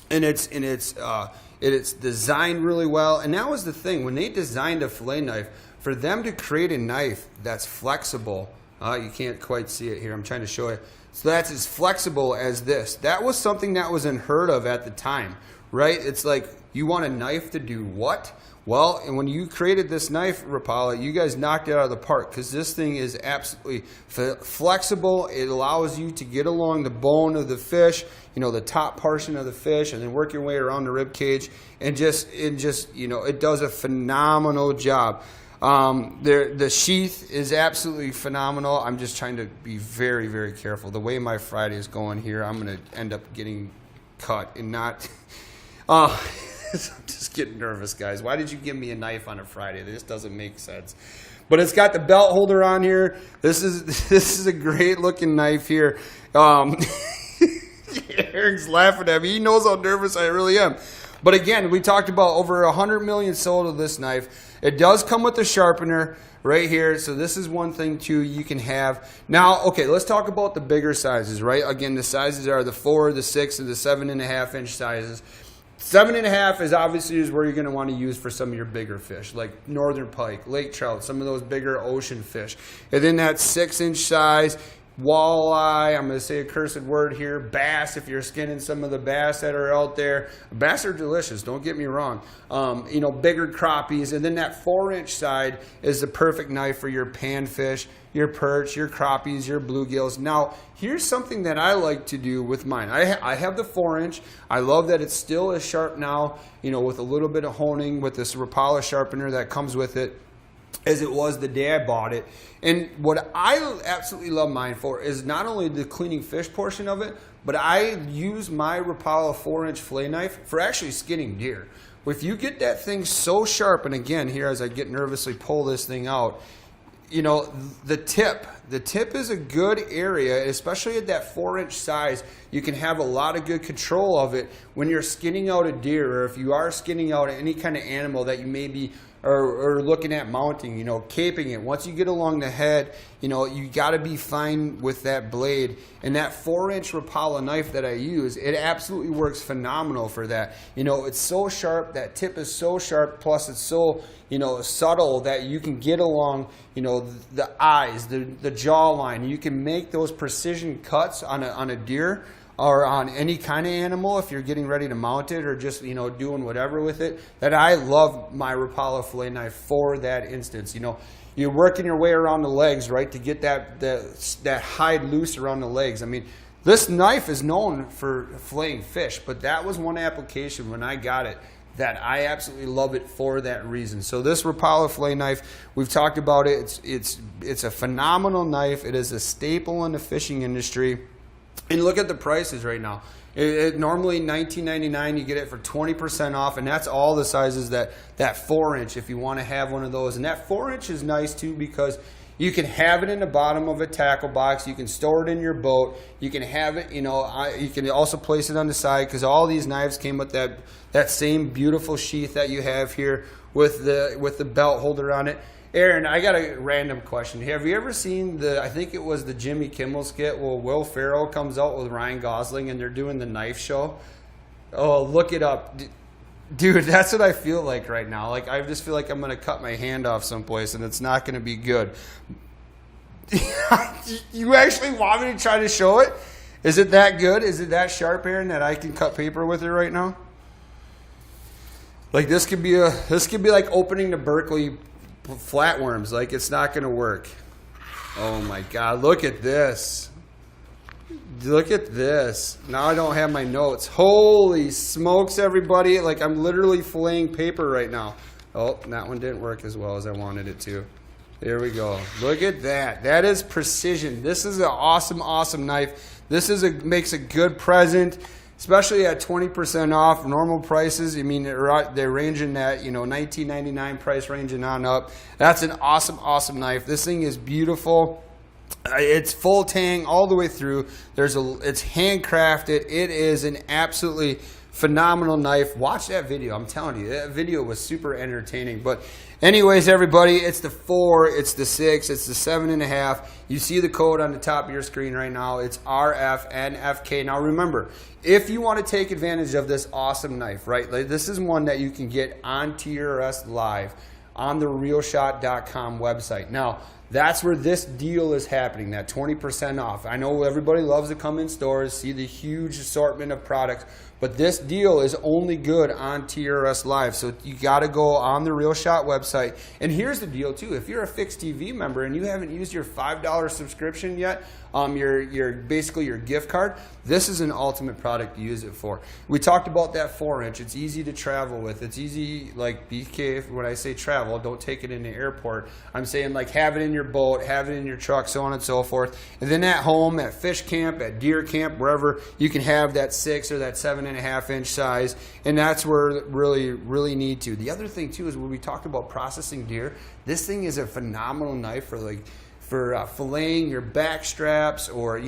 And it's designed really well. And that was the thing. When they designed a fillet knife, for them to create a knife that's flexible, you can't quite see it here. I'm trying to show you. So that's as flexible as this. That was something that was unheard of at the time, right? It's like, you want a knife to do what? Well, and when you created this knife, Rapala, you guys knocked it out of the park because this thing is absolutely flexible. It allows you to get along the bone of the fish, you know, the top portion of the fish, and then work your way around the rib cage, and it does a phenomenal job. The sheath is absolutely phenomenal. I'm just trying to be very careful. The way my Friday is going here, I'm going to end up getting cut and not. I'm just getting nervous, guys. Why did you give me a knife on a Friday? This doesn't make sense. But it's got the belt holder on here. This is a great looking knife here. Eric's laughing at me. He knows how nervous I really am. But again, we talked about over 100 million sold of this knife. It does come with a sharpener right here. So this is one thing too you can have. Now, okay, let's talk about the bigger sizes, right? Again, the sizes are the 4, the 6, and the 7.5 inch sizes. 7.5 is obviously where you're going to want to use for some of your bigger fish, like northern pike, lake trout, some of those bigger ocean fish. And then that 6-inch size, walleye, I'm going to say a cursed word here, bass, if you're skinning some of the bass that are out there. Bass are delicious, don't get me wrong. Bigger crappies. And then that 4-inch side is the perfect knife for your panfish, your perch, your crappies, your bluegills. Now, here's something that I like to do with mine. I have the 4-inch. I love that it's still as sharp now, with a little bit of honing with this Rapala sharpener that comes with it, as it was the day I bought it. And what I absolutely love mine for is not only the cleaning fish portion of it, but I use my Rapala 4-inch fillet knife for actually skinning deer. If you get that thing so sharp, and again, here as I get nervously pull this thing out, the tip is a good area, especially at that 4-inch size. You can have a lot of good control of it when you're skinning out a deer, or if you are skinning out any kind of animal that you may be or looking at mounting, caping it. Once you get along the head, you got to be fine with that blade. And that 4-inch Rapala knife that I use, it absolutely works phenomenal for that. It's so sharp, that tip is so sharp, plus it's so, subtle that you can get along, the eyes, the jawline. You can make those precision cuts on a deer or on any kind of animal if you're getting ready to mount it or just, doing whatever with it. That I love my Rapala fillet knife for that instance. You're working your way around the legs, right, to get that hide loose around the legs. I mean, this knife is known for filleting fish, but that was one application when I got it that I absolutely love it for that reason. So this Rapala fillet knife, we've talked about it. It's a phenomenal knife. It is a staple in the fishing industry. And look at the prices right now. Normally $19.99, you get it for 20% off, and that's all the sizes that 4-inch if you want to have one of those. And that 4-inch is nice too because you can have it in the bottom of a tackle box. You can store it in your boat. You can have it, you can also place it on the side because all these knives came with that same beautiful sheath that you have here with the belt holder on it. Aaron, I got a random question. Have you ever seen I think it was the Jimmy Kimmel skit where Will Ferrell comes out with Ryan Gosling and they're doing the knife show? Oh, look it up. Dude, that's what I feel like right now. Like, I just feel like I'm going to cut my hand off someplace and it's not going to be good. You actually want me to try to show it? Is it that good? Is it that sharp, Aaron, that I can cut paper with it right now? Like this could be like opening the Berkeley flatworms. Like it's not going to work. Oh my God! Look at this. Look at this. Now I don't have my notes. Holy smokes, everybody! Like I'm literally filleting paper right now. Oh, that one didn't work as well as I wanted it to. There we go. Look at that. That is precision. This is an awesome, awesome knife. This makes a good present, especially at 20% off normal prices. I mean, they're ranging that, $19.99 price ranging on up. That's an awesome, awesome knife. This thing is beautiful. It's full tang all the way through. It's handcrafted. It is an absolutely phenomenal knife. Watch that video. I'm telling you, that video was super entertaining. But anyways, everybody, it's the 4, it's the 6, it's the 7.5. You see the code on the top of your screen right now. It's RFNFK. Now remember, if you want to take advantage of this awesome knife, right? Like this is one that you can get on TRS Live on the realshot.com website. Now, that's where this deal is happening, that 20% off. I know everybody loves to come in stores, see the huge assortment of products, but this deal is only good on TRS Live. So you got to go on the Real Shot website. And here's the deal too. If you're a Fixed TV member and you haven't used your $5 subscription yet, basically your gift card, this is an ultimate product to use it for. We talked about that 4-inch. It's easy to travel with. It's easy, like BK, when I say travel, don't take it in the airport. I'm saying like have it in your boat, have it in your truck, so on and so forth. And then at home, at fish camp, at deer camp, wherever, you can have that 6 or that 7.5-inch size. And that's where really, really need to. The other thing too is when we talked about processing deer, this thing is a phenomenal knife for filleting your back straps, or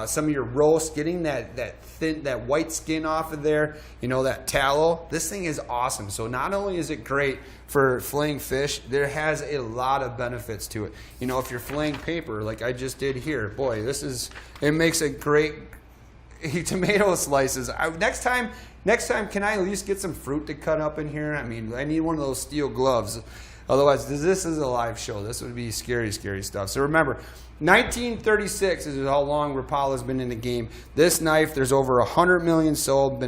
some of your roast, getting that white skin off of there, that tallow. This thing is awesome. So not only is it great for filleting fish, there has a lot of benefits to it. If you're filleting paper like I just did here, boy, it makes a great tomato slices. Next time, can I at least get some fruit to cut up in here? I mean, I need one of those steel gloves. Otherwise, this is a live show. This would be scary, scary stuff. So remember, 1936 is how long Rapala's been in the game. This knife, there's over 100 million sold.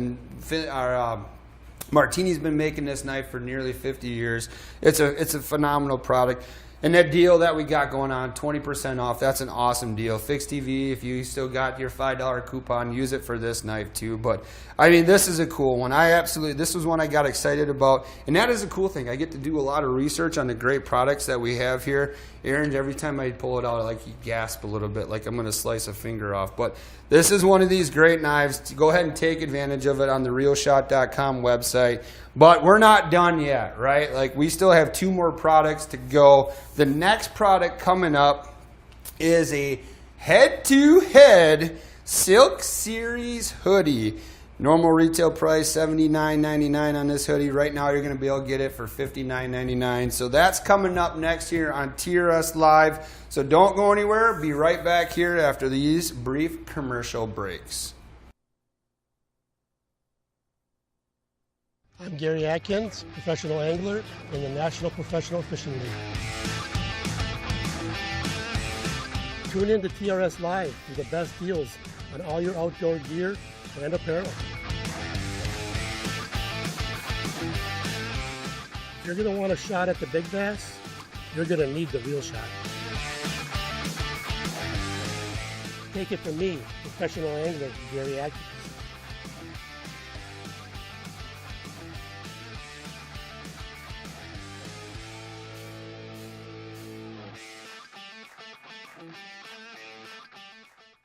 Martini's been making this knife for nearly 50 years. It's a phenomenal product. And that deal that we got going on, 20% off, that's an awesome deal. Fixed TV, if you still got your $5 coupon, use it for this knife too. But, I mean, this is a cool one. This was one I got excited about. And that is a cool thing. I get to do a lot of research on the great products that we have here. Aaron, every time I pull it out, he gasp a little bit, like I'm going to slice a finger off. But this is one of these great knives. Go ahead and take advantage of it on the realshot.com website. But we're not done yet, right? We still have 2 more products to go. The next product coming up is a head-to-head Silk Series hoodie. Normal retail price $79.99 on this hoodie. Right now you're going to be able to get it for $59.99. So that's coming up next here on TRS Live. So don't go anywhere. Be right back here after these brief commercial breaks. I'm Gary Atkins, professional angler in the National Professional Fishing League. Tune in to TRS Live for the best deals on all your outdoor gear and apparel. If you're going to want a shot at the big bass, you're going to need the Real Shot. Take it from me, professional angler Gary Atkins.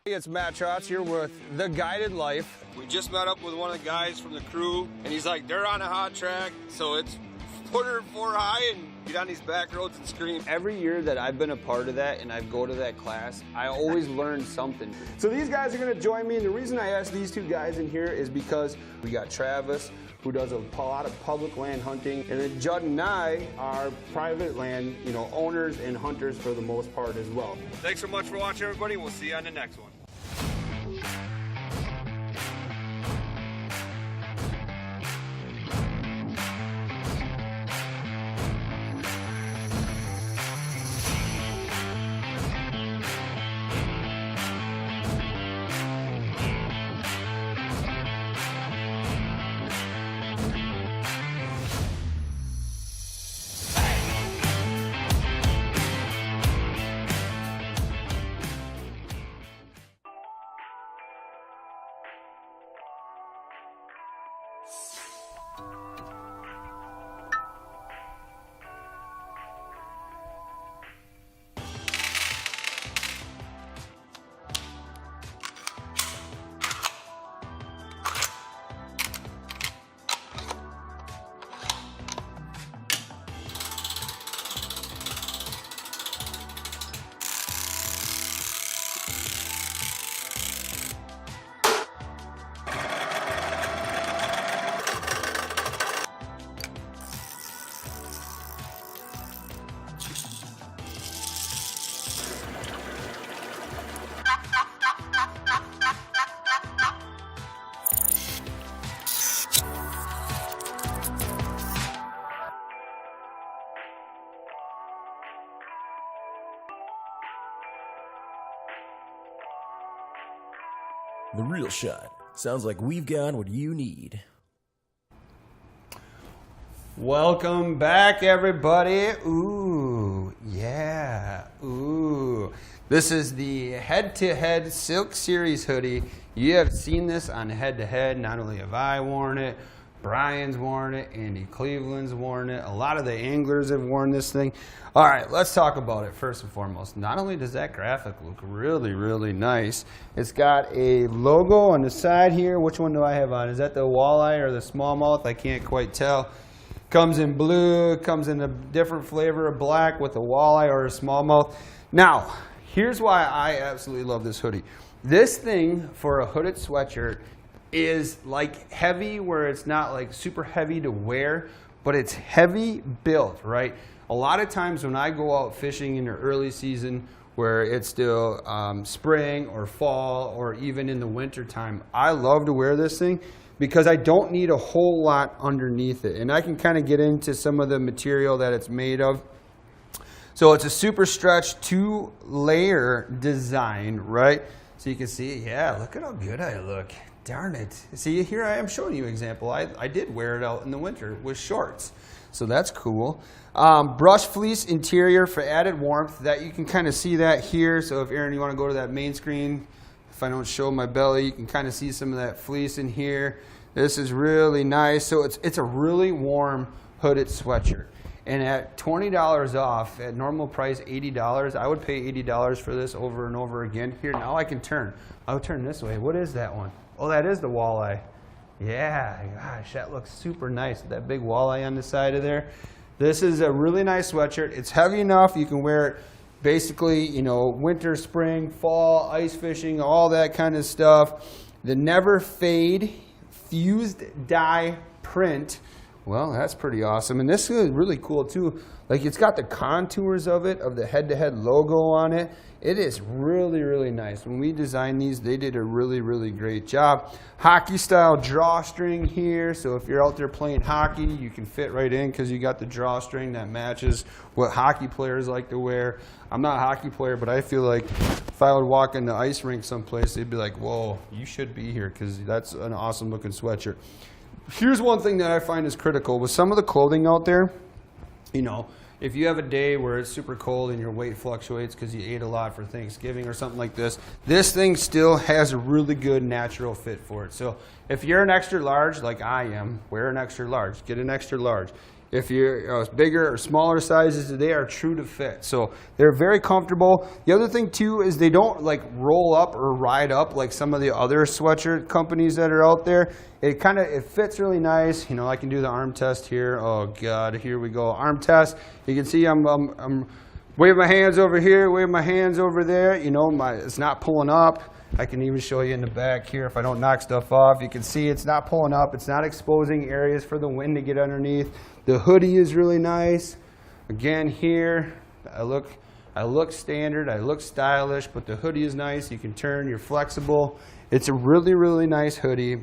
Hey, it's Matt Trotz here with The Guided Life. We just met up with one of the guys from the crew, and he's like, they're on a hot track, so it's put her 4 high and get on these back roads and scream. Every year that I've been a part of that and I go to that class, I always learn something. So these guys are gonna join me, and the reason I asked these 2 guys in here is because we got Travis, who does a lot of public land hunting, and then Judd and I are private land, owners and hunters for the most part as well. Thanks so much for watching, everybody. We'll see you on the next one. The Real Shot. Sounds like we've got what you need. Welcome back, everybody. Ooh, yeah, ooh. This is the head-to-head Silk Series hoodie. You have seen this on head-to-head. Not only have I worn it, Brian's worn it, Andy Cleveland's worn it. A lot of the anglers have worn this thing. All right, let's talk about it first and foremost. Not only does that graphic look really, really nice, it's got a logo on the side here. Which one do I have on? Is that the walleye or the smallmouth? I can't quite tell. Comes in blue, comes in a different flavor of black with a walleye or a smallmouth. Now, here's why I absolutely love this hoodie. This thing for a hooded sweatshirt is like heavy, where it's not like super heavy to wear, but it's heavy built, right? A lot of times when I go out fishing in the early season, where it's still spring or fall or even in the winter time, I love to wear this thing because I don't need a whole lot underneath it. And I can kind of get into some of the material that it's made of. So it's a super stretch 2-layer design, right? So you can see, yeah, look at how good I look. Darn it. See, here I am showing you an example. I did wear it out in the winter with shorts. So that's cool. Brush fleece interior for added warmth. That you can kind of see that here. So if Aaron, you want to go to that main screen, if I don't show my belly, you can kind of see some of that fleece in here. This is really nice. So it's a really warm hooded sweatshirt. And at $20 off, at normal price $80, I would pay $80 for this over and over again. Here, now I can turn. I'll turn this way. What is that one? Oh, that is the walleye. Yeah, gosh, that looks super nice. That big walleye on the side of there. This is a really nice sweatshirt. It's heavy enough. You can wear it basically, you know, winter, spring, fall, ice fishing, all that kind of stuff. The Never Fade fused dye print. Well, that's pretty awesome. And this is really cool too. Like, it's got the contours of it, of the head-to-head logo on it. It is really, really nice. When we designed these, they did a really, really great job. Hockey style drawstring here. So if you're out there playing hockey, you can fit right in because you got the drawstring that matches what hockey players like to wear. I'm not a hockey player, but I feel like if I would walk in the ice rink someplace, they'd be like, whoa, you should be here because that's an awesome looking sweatshirt. Here's one thing that I find is critical with some of the clothing out there. You know, if you have a day where it's super cold and your weight fluctuates because you ate a lot for Thanksgiving or something like this, this thing still has a really good natural fit for it. So if you're an extra large like I am, wear an extra large. Get an extra large. If you're bigger or smaller sizes, they are true to fit. So they're very comfortable. The other thing too is they don't like roll up or ride up like some of the other sweatshirt companies that are out there. It fits really nice. You know, I can do the arm test here. Oh God, here we go. Arm test. You can see I'm waving my hands over here, waving my hands over there. You know, it's not pulling up. I can even show you in the back here if I don't knock stuff off. You can see it's not pulling up. It's not exposing areas for the wind to get underneath. The hoodie is really nice. Again, here, I look standard, I look stylish, but the hoodie is nice. You can turn, you're flexible. It's a really, really nice hoodie.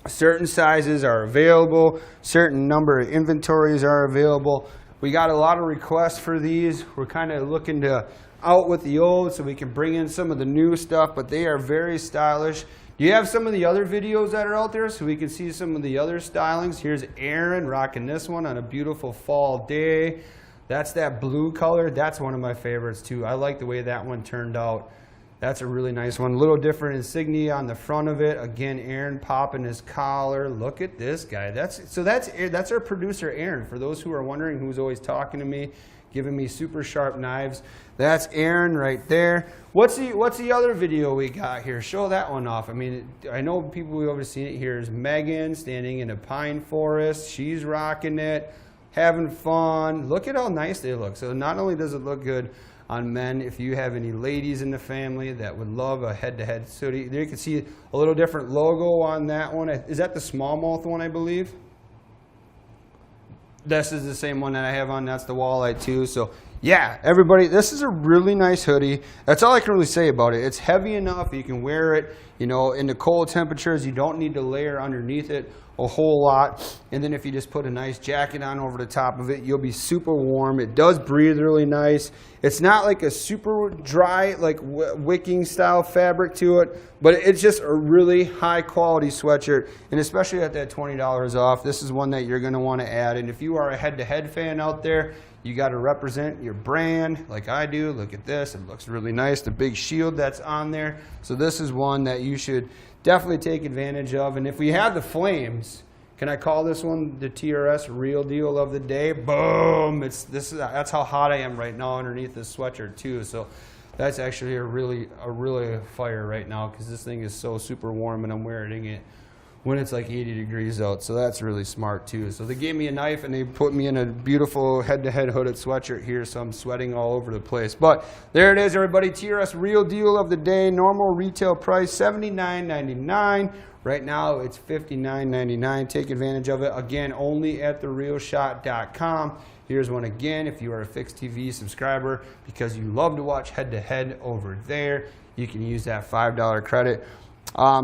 Certain sizes are available. Certain number of inventories are available. We got a lot of requests for these. We're kind of looking to out with the old so we can bring in some of the new stuff, but they are very stylish. Do you have some of the other videos that are out there so we can see some of the other stylings? Here's Aaron rocking this one on a beautiful fall day. That's that blue color. That's one of my favorites too. I like the way that one turned out. That's a really nice one. A little different insignia on the front of it. Again, Aaron popping his collar. Look at this guy. That's our producer, Aaron. For those who are wondering who's always talking to me, giving me super sharp knives. That's Aaron right there. What's the other video we got here? Show that one off. I mean, I know people we've always seen it here is Megan standing in a pine forest. She's rocking it, having fun. Look at how nice they look. So not only does it look good on men, if you have any ladies in the family that would love a head-to-head hoodie, there you can see a little different logo on that one. Is that the smallmouth one, I believe? This is the same one that I have on. That's the walleye too. So Yeah, everybody, this is a really nice hoodie. That's all I can really say about it. It's heavy enough, you can wear it, you know, in the cold temperatures. You don't need to layer underneath it a whole lot. And then if you just put a nice jacket on over the top of it, you'll be super warm. It does breathe really nice. It's not like a super dry, like wicking style fabric to it, but it's just a really high quality sweatshirt. And especially at that $20 off, this is one that you're gonna wanna add. And if you are a head-to-head fan out there, you got to represent your brand like I do. Look at this. It looks really nice. The big shield that's on there. So this is one that you should definitely take advantage of. And if we have the flames, can I call this one the TRS Real Deal of the Day? Boom! That's how hot I am right now underneath this sweatshirt too. So that's actually a really fire right now because this thing is so super warm and I'm wearing it when it's like 80 degrees out. So that's really smart too. So they gave me a knife and they put me in a beautiful head-to-head hooded sweatshirt here, so I'm sweating all over the place. But there it is, everybody. TRS Real Deal of the Day. Normal retail price $79.99. Right now it's $59.99. Take advantage of it. Again, only at therealshot.com. Here's one again. If you are a Fixed TV subscriber because you love to watch head-to-head over there, you can use that $5 credit.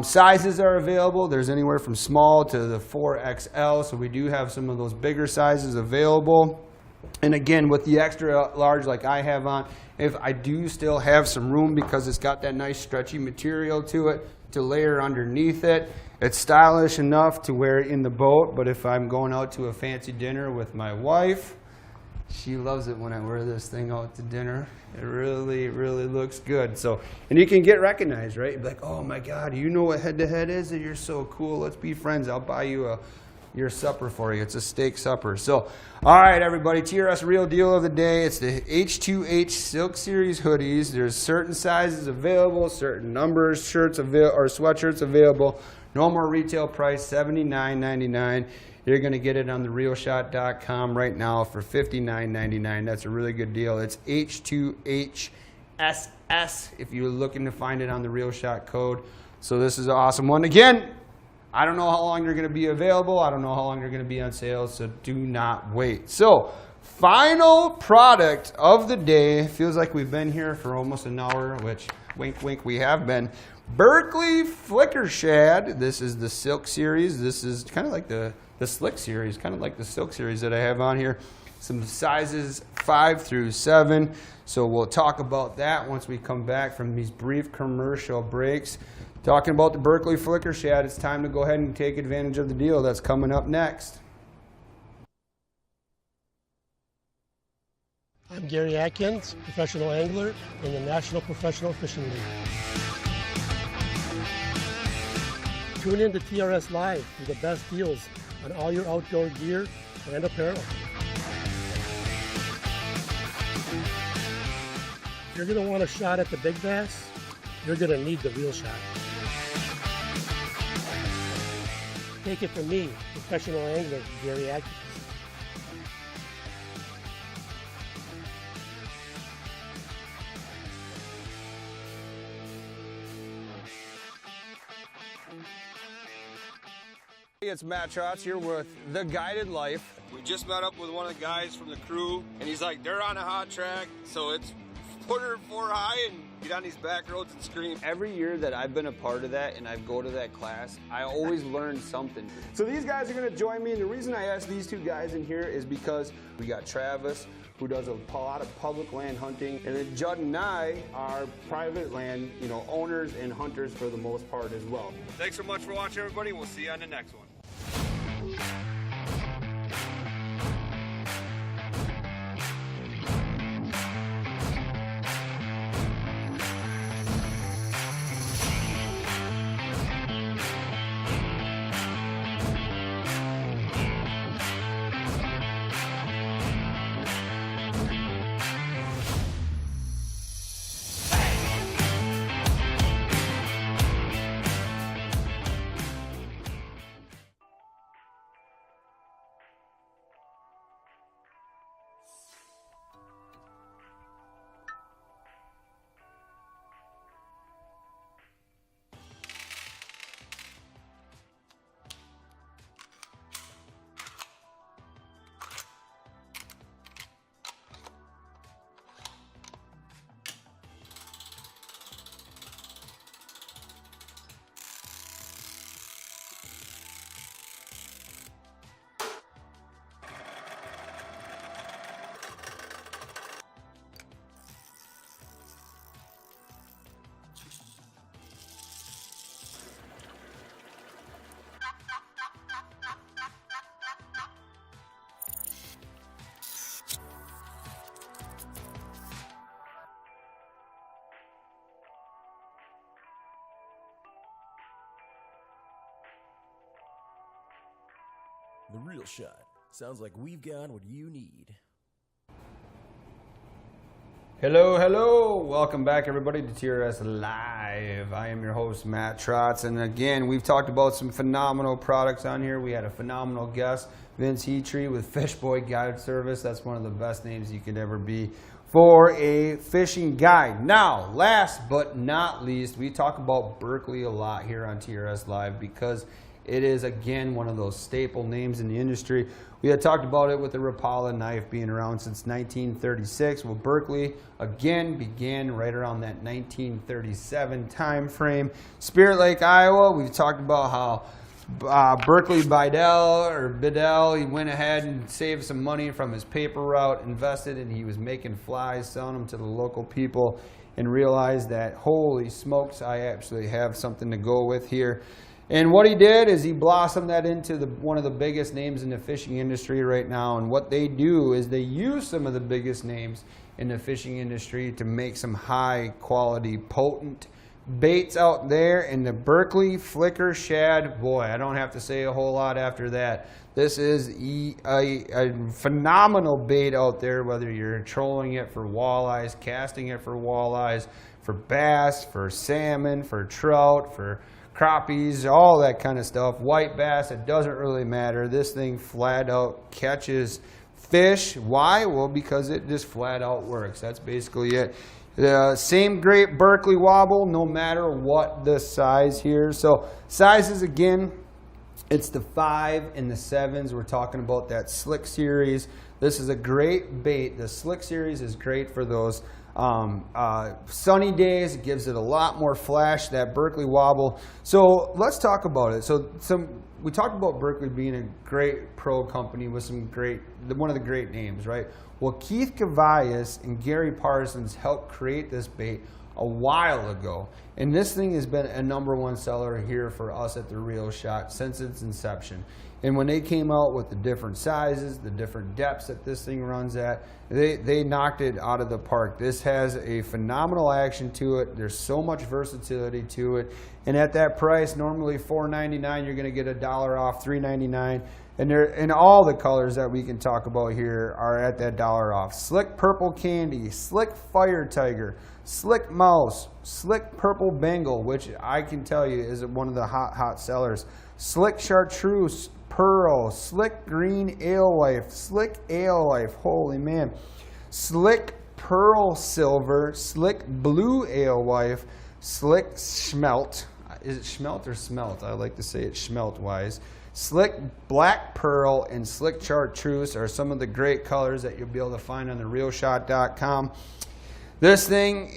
Sizes are available. There's anywhere from small to the 4XL, so we do have some of those bigger sizes available. And again, with the extra large like I have on, if I do still have some room because it's got that nice stretchy material to it to layer underneath it. It's stylish enough to wear it in the boat, but if I'm going out to a fancy dinner with my wife, she loves it when I wear this thing out to dinner. It really looks good. So, and you can get recognized, right? You'd be like, oh my God, you know what head-to-head is? You're so cool. Let's be friends. I'll buy you your supper for you. It's a steak supper. So, all right, everybody, TRS Real Deal of the Day. It's the H2H Silk Series hoodies. There's certain sizes available, certain numbers, shirts or sweatshirts available. Normal retail price $79.99. You're going to get it on therealshot.com right now for $59.99. That's a really good deal. It's H2HSS if you're looking to find it on the Real Shot code. So this is an awesome one. Again, I don't know how long they're going to be available. I don't know how long they're going to be on sale, so do not wait. So final product of the day. Feels like we've been here for almost an hour, which wink, wink, we have been. Berkeley Flicker Shad. This is the Silk Series. This is kind of like the Slick Series, kind of like the Silk Series that I have on here. Some sizes 5 through 7. So we'll talk about that once we come back from these brief commercial breaks. Talking about the Berkeley Flicker Shad, it's time to go ahead and take advantage of the deal that's coming up next. I'm Gary Atkins, professional angler in the National Professional Fishing League. Tune in to TRS Live for the best deals on all your outdoor gear and apparel. If you're going to want a shot at the big bass, you're going to need the Real Shot. Take it from me, professional angler Gary Atkins. It's Matt Trotz here with The Guided Life. We just met up with one of the guys from the crew, and he's like, they're on a hot track, so it's 4 high and get on these back roads and scream. Every year that I've been a part of that and I go to that class, I always learn something. So these guys are going to join me, and the reason I asked these two guys in here is because we got Travis, who does a lot of public land hunting, and then Judd and I are private land, owners and hunters for the most part as well. Thanks so much for watching, everybody. We'll see you on the next one. The Real Shot. Sounds like we've got what you need. Hello, hello. Welcome back, everybody, to TRS Live. I am your host, Matt Trotz. And again, we've talked about some phenomenal products on here. We had a phenomenal guest, Vince Heatree with Fish Boy Guide Service. That's one of the best names you could ever be for a fishing guide. Now, last but not least, we talk about Berkley a lot here on TRS Live because it is, again, one of those staple names in the industry. We had talked about it with the Rapala knife being around since 1936. Well, Berkley, again, began right around that 1937 time frame. Spirit Lake, Iowa, we've talked about how Berkley Bidell, he went ahead and saved some money from his paper route, invested, and he was making flies, selling them to the local people, and realized that, holy smokes, I actually have something to go with here. And what he did is he blossomed that into one of the biggest names in the fishing industry right now. And what they do is they use some of the biggest names in the fishing industry to make some high quality, potent baits out there. And the Berkley Flicker Shad, boy, I don't have to say a whole lot after that. This is a phenomenal bait out there, whether you're trolling it for walleyes, casting it for walleyes, for bass, for salmon, for trout, for crappies, all that kind of stuff. White bass, it doesn't really matter. This thing flat out catches fish. Why? Well, because it just flat out works. That's basically it. The same great Berkley wobble, no matter what the size here. So sizes, again, it's the 5 and the 7s. We're talking about that Slick Series. This is a great bait. The Slick Series is great for those sunny days. It gives it a lot more flash, that Berkley wobble. So let's talk about it. So we talked about Berkley being a great pro company with one of the great names, right? Well, Keith Cavallas and Gary Parsons helped create this bait a while ago, and this thing has been a #1 seller here for us at The Real Shot since its inception. And when they came out with the different sizes, the different depths that this thing runs at, they knocked it out of the park. This has a phenomenal action to it. There's so much versatility to it. And at that price, normally $4.99, you're going to get $1 off, $3.99. And all the colors that we can talk about here are at that $1 off. Slick Purple Candy, Slick Fire Tiger, Slick Mouse, Slick Purple Bengal, which I can tell you is one of the hot sellers. Slick Chartreuse Pearl, Slick Green Alewife, Slick Alewife, holy man. Slick Pearl Silver, Slick Blue Alewife, Slick Schmelt. Is it Schmelt or Smelt? I like to say it Schmelt wise. Slick Black Pearl and Slick Chartreuse are some of the great colors that you'll be able to find on therealshot.com. This thing,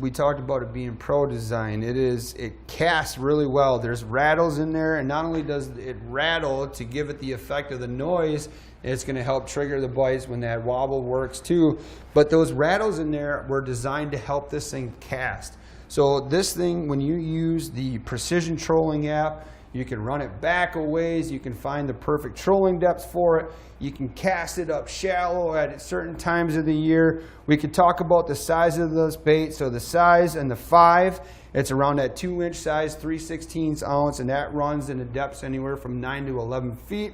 we talked about it being pro design. It casts really well. There's rattles in there, and not only does it rattle to give it the effect of the noise, it's going to help trigger the bites when that wobble works too. But those rattles in there were designed to help this thing cast. So this thing, when you use the Precision Trolling app, you can run it back a ways. You can find the perfect trolling depth for it. You can cast it up shallow at certain times of the year. We could talk about the size of this bait. So the size and the 5, it's around that 2-inch size, 3/16 ounce, and that runs in the depths anywhere from 9 to 11 feet.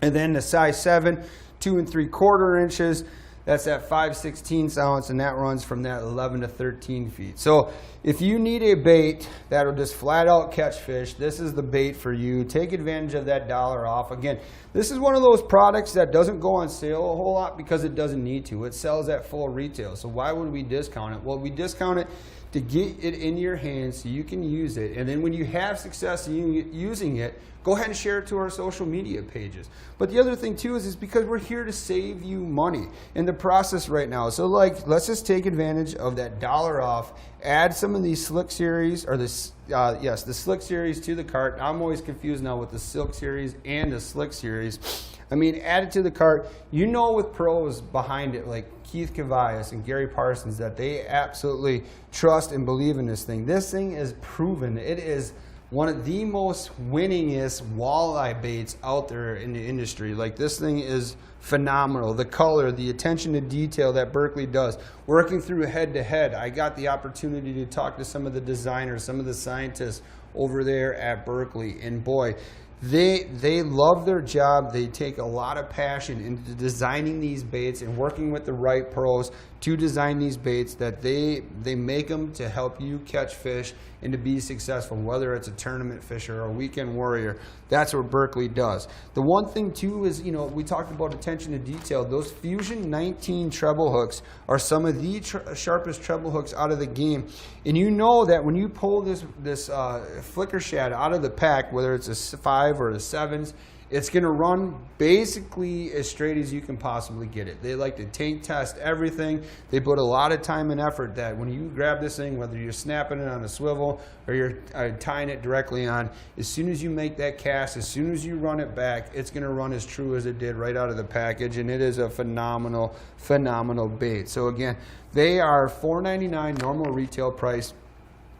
And then the size 7, 2 3/4 inches. That's at 5/16 ounce, and that runs from that 11 to 13 feet. So if you need a bait that'll just flat out catch fish, this is the bait for you. Take advantage of that $1 off. Again, this is one of those products that doesn't go on sale a whole lot because it doesn't need to. It sells at full retail. So why would we discount it? Well, we discount it to get it in your hands so you can use it. And then when you have success using it, go ahead and share it to our social media pages. But the other thing too is because we're here to save you money in the process right now. So let's just take advantage of that $1 off. Add some of these Slick Series, or the Slick Series to the cart. I'm always confused now with the Silk Series and the Slick Series. I mean, add it to the cart. You know, with pros behind it like Keith Cavallas and Gary Parsons, that they absolutely trust and believe in this thing. This thing is proven. It is one of the most winningest walleye baits out there in the industry. Like, this thing is phenomenal. The color, the attention to detail that Berkley does. Working through head to head, I got the opportunity to talk to some of the designers, some of the scientists over there at Berkley, and boy, They love their job. They take a lot of passion into designing these baits and working with the right pros to design these baits that they make them to help you catch fish and to be successful, whether it's a tournament fisher or a weekend warrior. That's what Berkley does. The one thing too is, you know, we talked about attention to detail. Those Fusion 19 treble hooks are some of the sharpest treble hooks out of the game. And you know that when you pull this flicker shad out of the pack, whether it's a 5 or a 7s, it's going to run basically as straight as you can possibly get it. They like to tank test everything. They put a lot of time and effort that when you grab this thing, whether you're snapping it on a swivel or you're tying it directly on, as soon as you make that cast, as soon as you run it back, it's going to run as true as it did right out of the package, and it is a phenomenal, phenomenal bait. So again, they are $4.99 normal retail price,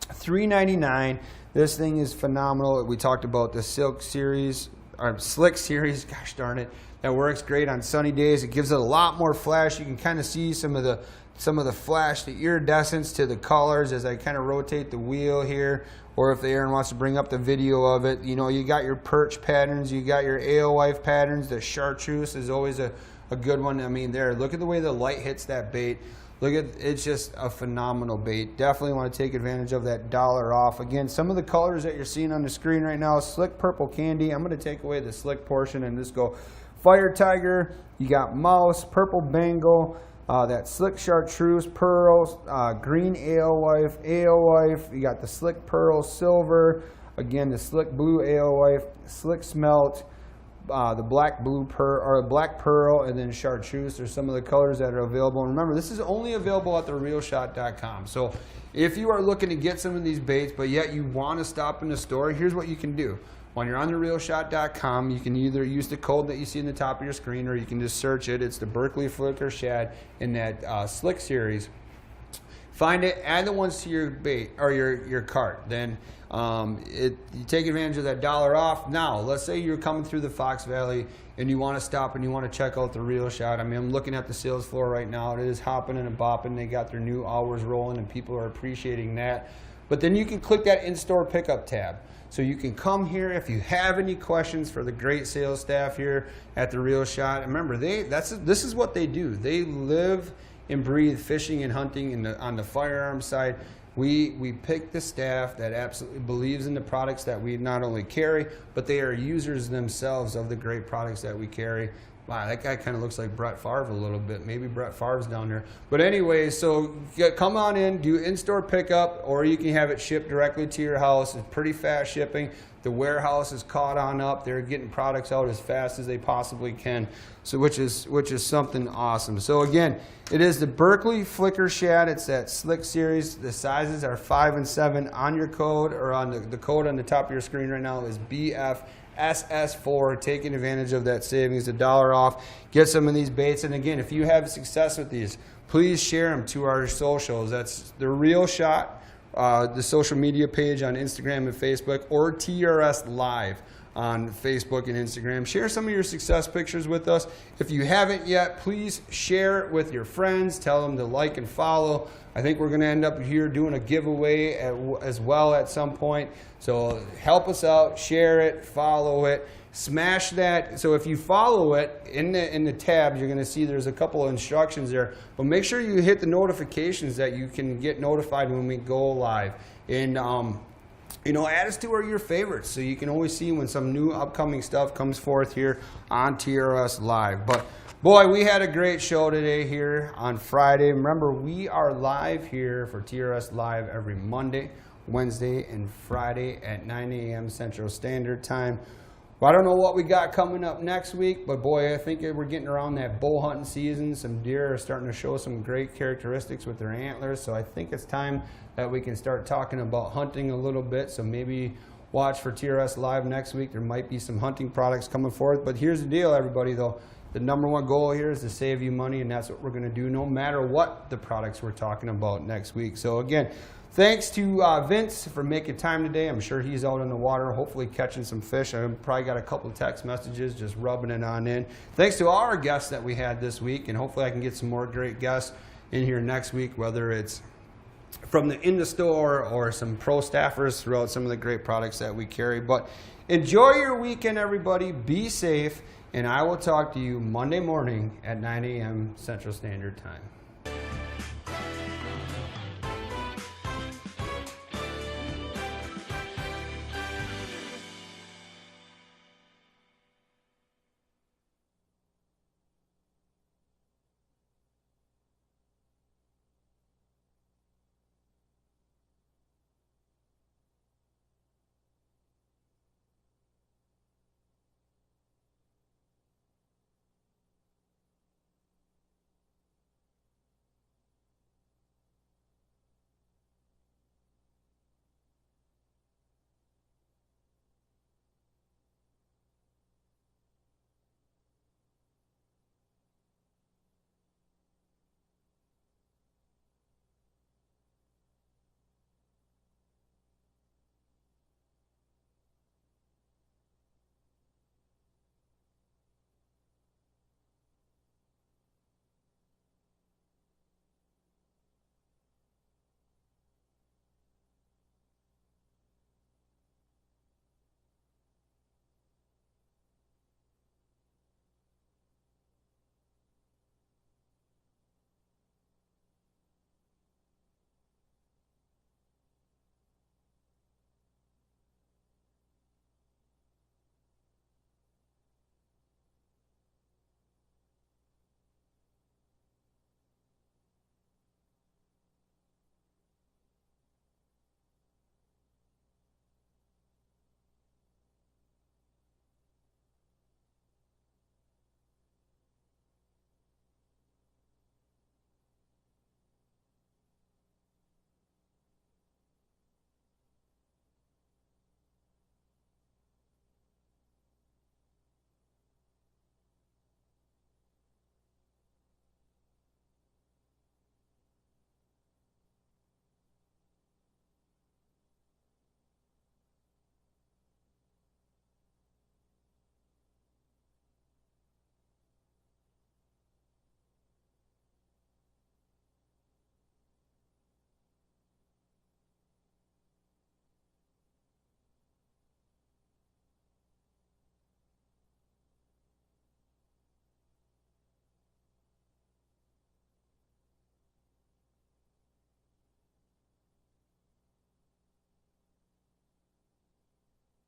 $3.99. This thing is phenomenal. We talked about the Silk series, or Slick series, gosh darn it, that works great on sunny days. It gives it a lot more flash. You can kind of see some of the flash, the iridescence to the colors as I kind of rotate the wheel here, or if Aaron wants to bring up the video of it. You know, you got your perch patterns, you got your alewife patterns. The chartreuse is always a good one. I mean, there, look at the way the light hits that bait. Look at, it's just a phenomenal bait. Definitely want to take advantage of that $1 off. Again, some of the colors that you're seeing on the screen right now, Slick Purple Candy. I'm going to take away the slick portion and just go Fire Tiger. You got Mouse, Purple Bengal, that Slick Chartreuse, Pearls, Green Alewife, Alewife. You got the Slick Pearl Silver. Again, the Slick Blue Alewife, Slick Smelt, the black pearl, and then chartreuse are some of the colors that are available. And remember, this is only available at therealshot.com. So if you are looking to get some of these baits, but yet you want to stop in the store, here's what you can do. When you're on therealshot.com, you can either use the code that you see in the top of your screen, or you can just search it. It's the Berkley Flicker Shad in that Slick series. Find it, add the ones to your bait or your cart. Then you take advantage of that $1 off. Now, let's say you're coming through the Fox Valley and you want to stop and you want to check out the Real Shot. I mean, I'm looking at the sales floor right now. It is hopping and bopping. They got their new hours rolling, and people are appreciating that. But then you can click that in-store pickup tab. So you can come here if you have any questions for the great sales staff here at the Real Shot. Remember, this is what they do. They live and breathe fishing and hunting on the firearm side. We pick the staff that absolutely believes in the products that we not only carry, but they are users themselves of the great products that we carry. Wow, that guy kind of looks like Brett Favre a little bit. Maybe Brett Favre's down there. But anyway, so come on in, do in-store pickup, or you can have it shipped directly to your house. It's pretty fast shipping. The warehouse is caught on up. They're getting products out as fast as they possibly can, so which is something awesome. So again, it is the Berkley Flicker Shad. It's that Slick series. The sizes are 5 and 7 on your code, or on the code on the top of your screen right now is BFSS4. Taking advantage of that savings, $1 off. Get some of these baits. And again, if you have success with these, please share them to our socials. That's the Real Shot, the social media page on Instagram and Facebook, or TRS Live on Facebook and Instagram. Share some of your success pictures with us. If you haven't yet, please share it with your friends. Tell them to like and follow. I think we're going to end up here doing a giveaway as well at some point. So help us out, share it, follow it, smash that. So if you follow it in the tabs, you're going to see there's a couple of instructions there. But make sure you hit the notifications that you can get notified when we go live. And you know, add us to your favorites so you can always see when some new upcoming stuff comes forth here on TRS Live. But boy, we had a great show today here on Friday. Remember, we are live here for TRS Live every Monday, Wednesday, and Friday at 9 a.m. Central Standard Time. Well, I don't know what we got coming up next week, but boy, I think we're getting around that bull hunting season. Some deer are starting to show some great characteristics with their antlers, so I think it's time that we can start talking about hunting a little bit. So maybe watch for TRS Live next week. There might be some hunting products coming forth, but here's the deal, everybody, though. The #1 goal here is to save you money, and that's what we're going to do no matter what the products we're talking about next week. So again, thanks to Vince for making time today. I'm sure he's out in the water, hopefully catching some fish. I've probably got a couple text messages just rubbing it on in. Thanks to all our guests that we had this week, and hopefully I can get some more great guests in here next week, whether it's in the store or some pro staffers throughout some of the great products that we carry. But enjoy your weekend, everybody. Be safe, and I will talk to you Monday morning at 9 a.m. Central Standard Time.